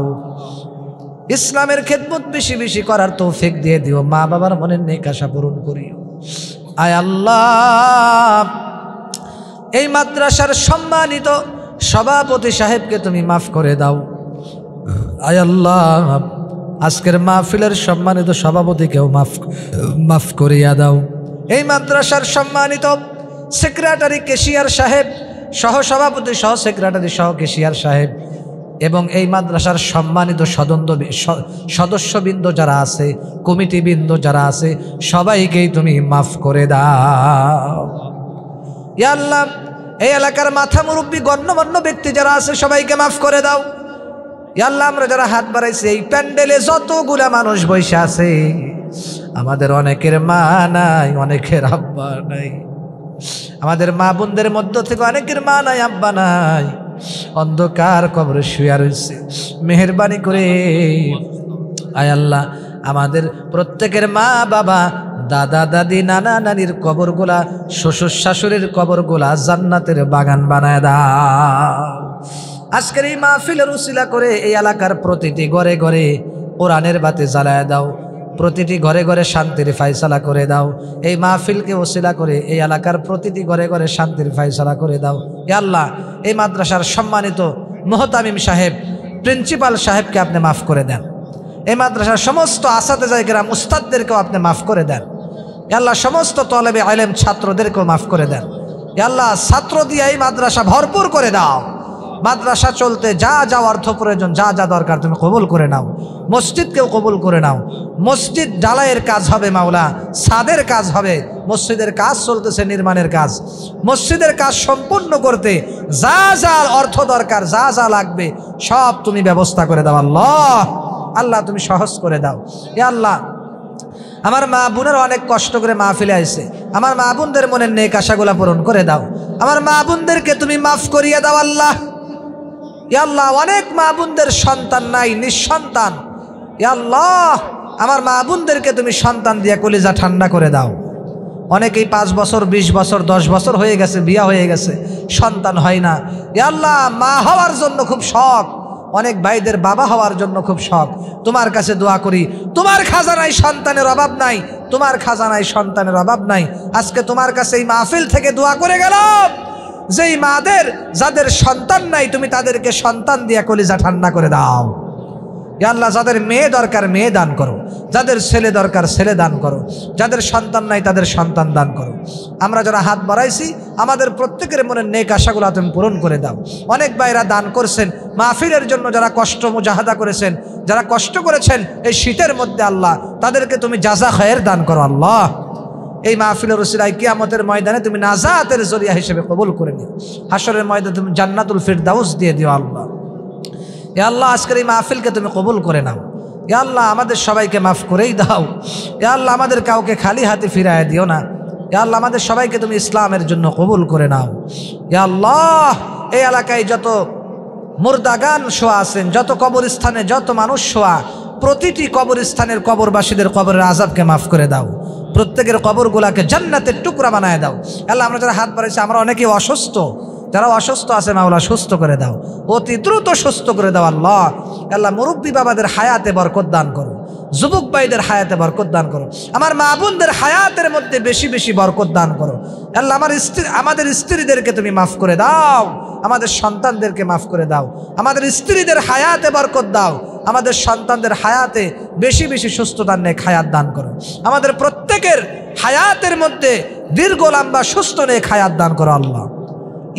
ইসলামের খেদমত বেশি বেশি করার তৌফিক দিয়ে দিও। মা বাবার মনের নেক আশা পূরণ করিও। আয় আল্লাহ, এই মাদ্রাসার সম্মানিত সভাপতি সাহেবকে তুমি মাফ করে দাও। আয় আল্লাহ, আজকের মাহফিলের সম্মানিত সভাপতিকেও মাফ করিয়া দাও। এই মাদ্রাসার সম্মানিত সেক্রেটারি কেশিয়ার সাহেব, সহ সভাপতি সহ সেক্রেটারি সহ কেশিয়ার সাহেব এবং এই মাদ্রাসার সম্মানিত সদস্যবৃন্দ যারা আছে, কমিটিবৃন্দ যারা আছে, সবাইকেই তুমি মাফ করে দাও। ইয়া আল্লাহ, এই এলাকার মাথা মুরব্বী গণ্যমান্য ব্যক্তি যারা আছে সবাইকে মাফ করে দাও। ইয়া আল্লাহ, আমরা যারা হাত বাড়াইছি, এই প্যান্ডেলে যতগুলা মানুষ বসে আছে, আমাদের অনেকের মা নাই, অনেকের আব্বা নাই, আমাদের মা বোনদের মধ্য থেকে অনেকের মা নাই, আব্বা নাই, অন্ধকার কবরে শুয়ে রয়েছে। মেহেরবানি করে আয় আল্লাহ, আমাদের প্রত্যেকের মা বাবা, দাদা দাদি, নানা নানির কবরগুলা, শ্বশুর শাশুড়ির কবরগুলা জান্নাতের বাগান বানায় দাও। আজকের এই মাহফিলের উসিলা করে এই এলাকার প্রতিটি ঘরে ঘরে কোরআনের বাতি জ্বালায় দাও, প্রতিটি ঘরে ঘরে শান্তির ফায়সালা করে দাও। এই মাহফিলকে ওসিলা করে এই এলাকার প্রতিটি ঘরে ঘরে শান্তির ফায়সালা করে দাও। ইয়া আল্লাহ, এই মাদ্রাসার সম্মানিত মুহতামিম সাহেব, প্রিন্সিপাল সাহেবকে আপনি মাফ করে দেন। এই মাদ্রাসার সমস্ত আসাতেজায়ে কেরাম, উস্তাদদেরকেও আপনি মাফ করে দেন। ইয়া আল্লাহ, সমস্ত তলেবে ইলম ছাত্রদেরকেও মাফ করে দেন। ইয়া আল্লাহ, ছাত্র দিয়ে এই মাদ্রাসা ভরপুর করে দাও। মাদ্রাসা চলতে যা যা অর্থ প্রয়োজন, যা যা দরকার তুমি কবুল করে নাও। মসজিদকেও কবুল করে নাও। মসজিদ ঢালাইয়ের কাজ হবে মাওলা, ছাদের কাজ হবে, মসজিদের কাজ চলতেছে, নির্মাণের কাজ। মসজিদের কাজ সম্পূর্ণ করতে যা যা অর্থ দরকার, যা যা লাগবে সব তুমি ব্যবস্থা করে দাও। আল্লাহ, আল্লাহ তুমি সহজ করে দাও। ইয়া আল্লাহ, আমার মা বোনের অনেক কষ্ট করে মাহফিলে আইছে, আমার মা বোনদের মনের নেক আশাগুলা পূরণ করে দাও। আমার মা বোনদেরকে তুমি মাফ করিয়ে দাও। আল্লাহ, ইয়া আল্লাহ, অনেক মা বোনদের সন্তান নাই, নিঃসন্তান। ইয়া আল্লাহ, আমার মা বোনদেরকে তুমি সন্তান দিয়ে কলিজা ঠান্ডা করে দাও। অনেকেই 5 বছর 20 বছর 10 বছর হয়ে গেছে, বিয়া হয়ে গেছে, সন্তান হয় না। ইয়া আল্লাহ, মা হওয়ার জন্য খুব শখ, অনেক ভাইদের বাবা হওয়ার জন্য খুব শখ। তোমার কাছে দোয়া করি, তোমার খাজানায় সন্তানের অভাব নাই, তোমার খাজানায় সন্তানের অভাব নাই। আজকে তোমার কাছে এই মাহফিল থেকে দোয়া করে গেলাম, যেই মাদের যাদের সন্তান নাই তুমি তাদেরকে সন্তান দিয়ে কলিজা ঠান্ডা করে দাও। ইয়া আল্লাহ, যাদের মেয়ে দরকার মেয়ে দান করো, যাদের ছেলে দরকার ছেলে দান করো, যাদের সন্তান নাই তাদের সন্তান দান করো। আমরা যারা হাত বাড়াইছি আমাদের প্রত্যেকের মনের নেক আশাগুলো তুমি পূরণ করে দাও। অনেক ভাইরা দান করছেন মাহফিলের জন্য, যারা কষ্ট মুজাহাদা করেছেন, যারা কষ্ট করেছেন এই শীতের মধ্যে, আল্লাহ তাদেরকে তুমি জাযা খায়ের দান করো। আল্লাহ, এই মাহফিলের উসিলায় কিয়ামতের ময়দানে তুমি নাজাতের জরিয়া হিসেবে কবুল করে নিও। হাসরের ময়দানে তুমি জান্নাতুল ফিরদাউস দিয়ে দিও। আল্লাহ, ইয়া আল্লাহ, আজকের এই মাহফিলকে তুমি কবুল করে নাও। ইয়া আল্লাহ, আমাদের সবাইকে মাফ করেই দাও। ইয়া আল্লাহ, আমাদের কাউকে খালি হাতে ফিরায় দিও না। ইয়া আল্লাহ, আমাদের সবাইকে তুমি ইসলামের জন্য কবুল করে নাও। ইয়া আল্লাহ, এই এলাকায় যত মুর্দাগান শোয়া আছেন, যত কবরস্থানে যত মানুষ শোয়া, প্রতিটি কবরস্থানের কবরবাসীদের কবরের আযাবকে মাফ করে দাও। প্রত্যেকের কবরগুলাকে জান্নাতের টুকরা বানায় দাও। আল্লাহ, আমরা যারা হাত বাড়াইছি আমরা অনেকেই অসুস্থ, যারা অসুস্থ আছে মাওলা সুস্থ করে দাও, অতি দ্রুত সুস্থ করে দাও। আল্লাহ, আল্লাহ মুরব্বী বাবাদের হায়াতে বরকত দান করো, যুবক ভাইদের হায়াতে বরকত দান করো, আমার মা বোনদের হায়াতের মধ্যে বেশি বেশি বরকত দান করো। আল্লাহ, আমাদের স্ত্রীদেরকে তুমি মাফ করে দাও, আমাদের সন্তানদেরকে মাফ করে দাও, আমাদের স্ত্রীদের হায়াতে বরকত দাও, আমাদের সন্তানদের হায়াতে বেশি বেশি সুস্থতার নেক হায়াত দান করো, আমাদের প্রত্যেকের হায়াতের মধ্যে দীর্ঘ লম্বা সুস্থ নেক হায়াত দান করো। আল্লাহ,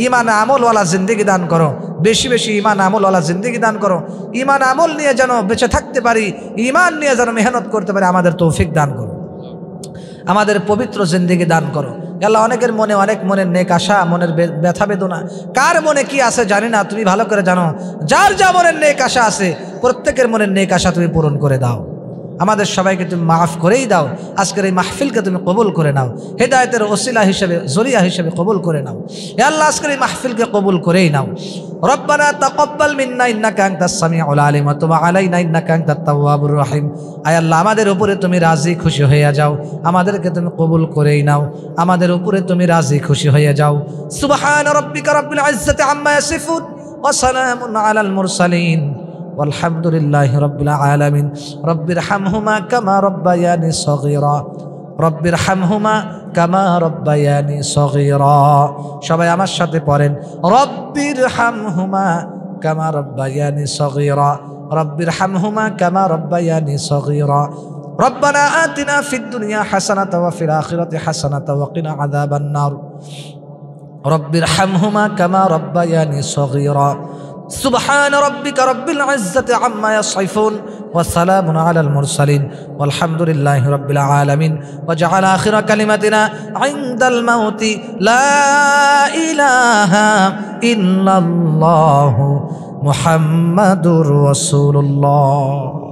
ইমান আমলওয়ালা জিন্দেগি দান করো, বেশি বেশি ইমান আমলওয়ালা জিন্দেগি দান করো। ইমান আমল নিয়ে যেন বেঁচে থাকতে পারি, ইমান নিয়ে যেন মেহনত করতে পারি, আমাদের তৌফিক দান করো, আমাদের পবিত্র জিন্দেগি দান করো। আল্লাহ, অনেকের মনে অনেক মনের নেক আশা, মনের ব্যথা বেদনা, কার মনে কি আছে জানি না, তুমি ভালো করে জানো। যার যা মনের নেক আশা আছে প্রত্যেকের মনের নেক আশা তুমি পূরণ করে দাও। আমাদের সবাইকে তুমি মাফ করেই দাও। আজকের এই মাহফিলকে তুমি কবুল করে নাও, হেদায়েতের ওসিলা হিসেবে, জরিয়া হিসেবে কবুল করে নাও। হে আল্লাহ, আজকের এই মাহফিলকে কবুল করেই নাও। রব্বানা তাকাব্বাল মিন্না ইন্নাকা আনতাস সামিউল আলিম ওয়া তুব আলাইনা ইন্নাকা আনতাত তাওয়াবুর রহিম। আয় আল্লাহ, আমাদের উপরে তুমি রাজি খুশি হয়ে যাও, আমাদেরকে তুমি কবুল করেই নাও, আমাদের উপরে তুমি রাজি খুশি হয়ে যাও। সুবহান রাব্বিকা রাব্বিল ইজ্জাতি আম্মা ইয়াসিফুন ওয়া সালামুন আলাল মুরসালিন ওয়ালহামদুলিল্লাহি রাব্বিল আলামিন। রব্বিরহামহুমা কামা রাব্বায়ানি সগীরা, রব্বিরহামহুমা কামা রাব্বায়ানি সগীরা। সবাই আমার সাথে পড়েন, রব্বিরহামহুমা কামা রাব্বায়ানি সগীরা, রব্বিরহামহুমা কামা রাব্বায়ানি সগীরা। রব্বানা আতিনা ফিদ দুনিয়া হাসানাতাও ওয়া ফিল আখিরাতি হাসানাতাও ওয়া কিনা আযাবান নার। রব্বিরহামহুমা কামা রাব্বায়ানি সগীরা। সুবহান রাব্বিকা রাব্বিল ইজ্জাতি আম্মা ইয়াসিফুন ওয়া সালামুন আলাল মুরসালিন ওয়ালহামদুলিল্লাহি রাব্বিল আলামিন। ওয়া জাআলা আখিরা কালিমাতিনা ইনদাল মাউতি লা ইলাহা ইল্লাল্লাহু মুহাম্মাদুর রাসূলুল্লাহ।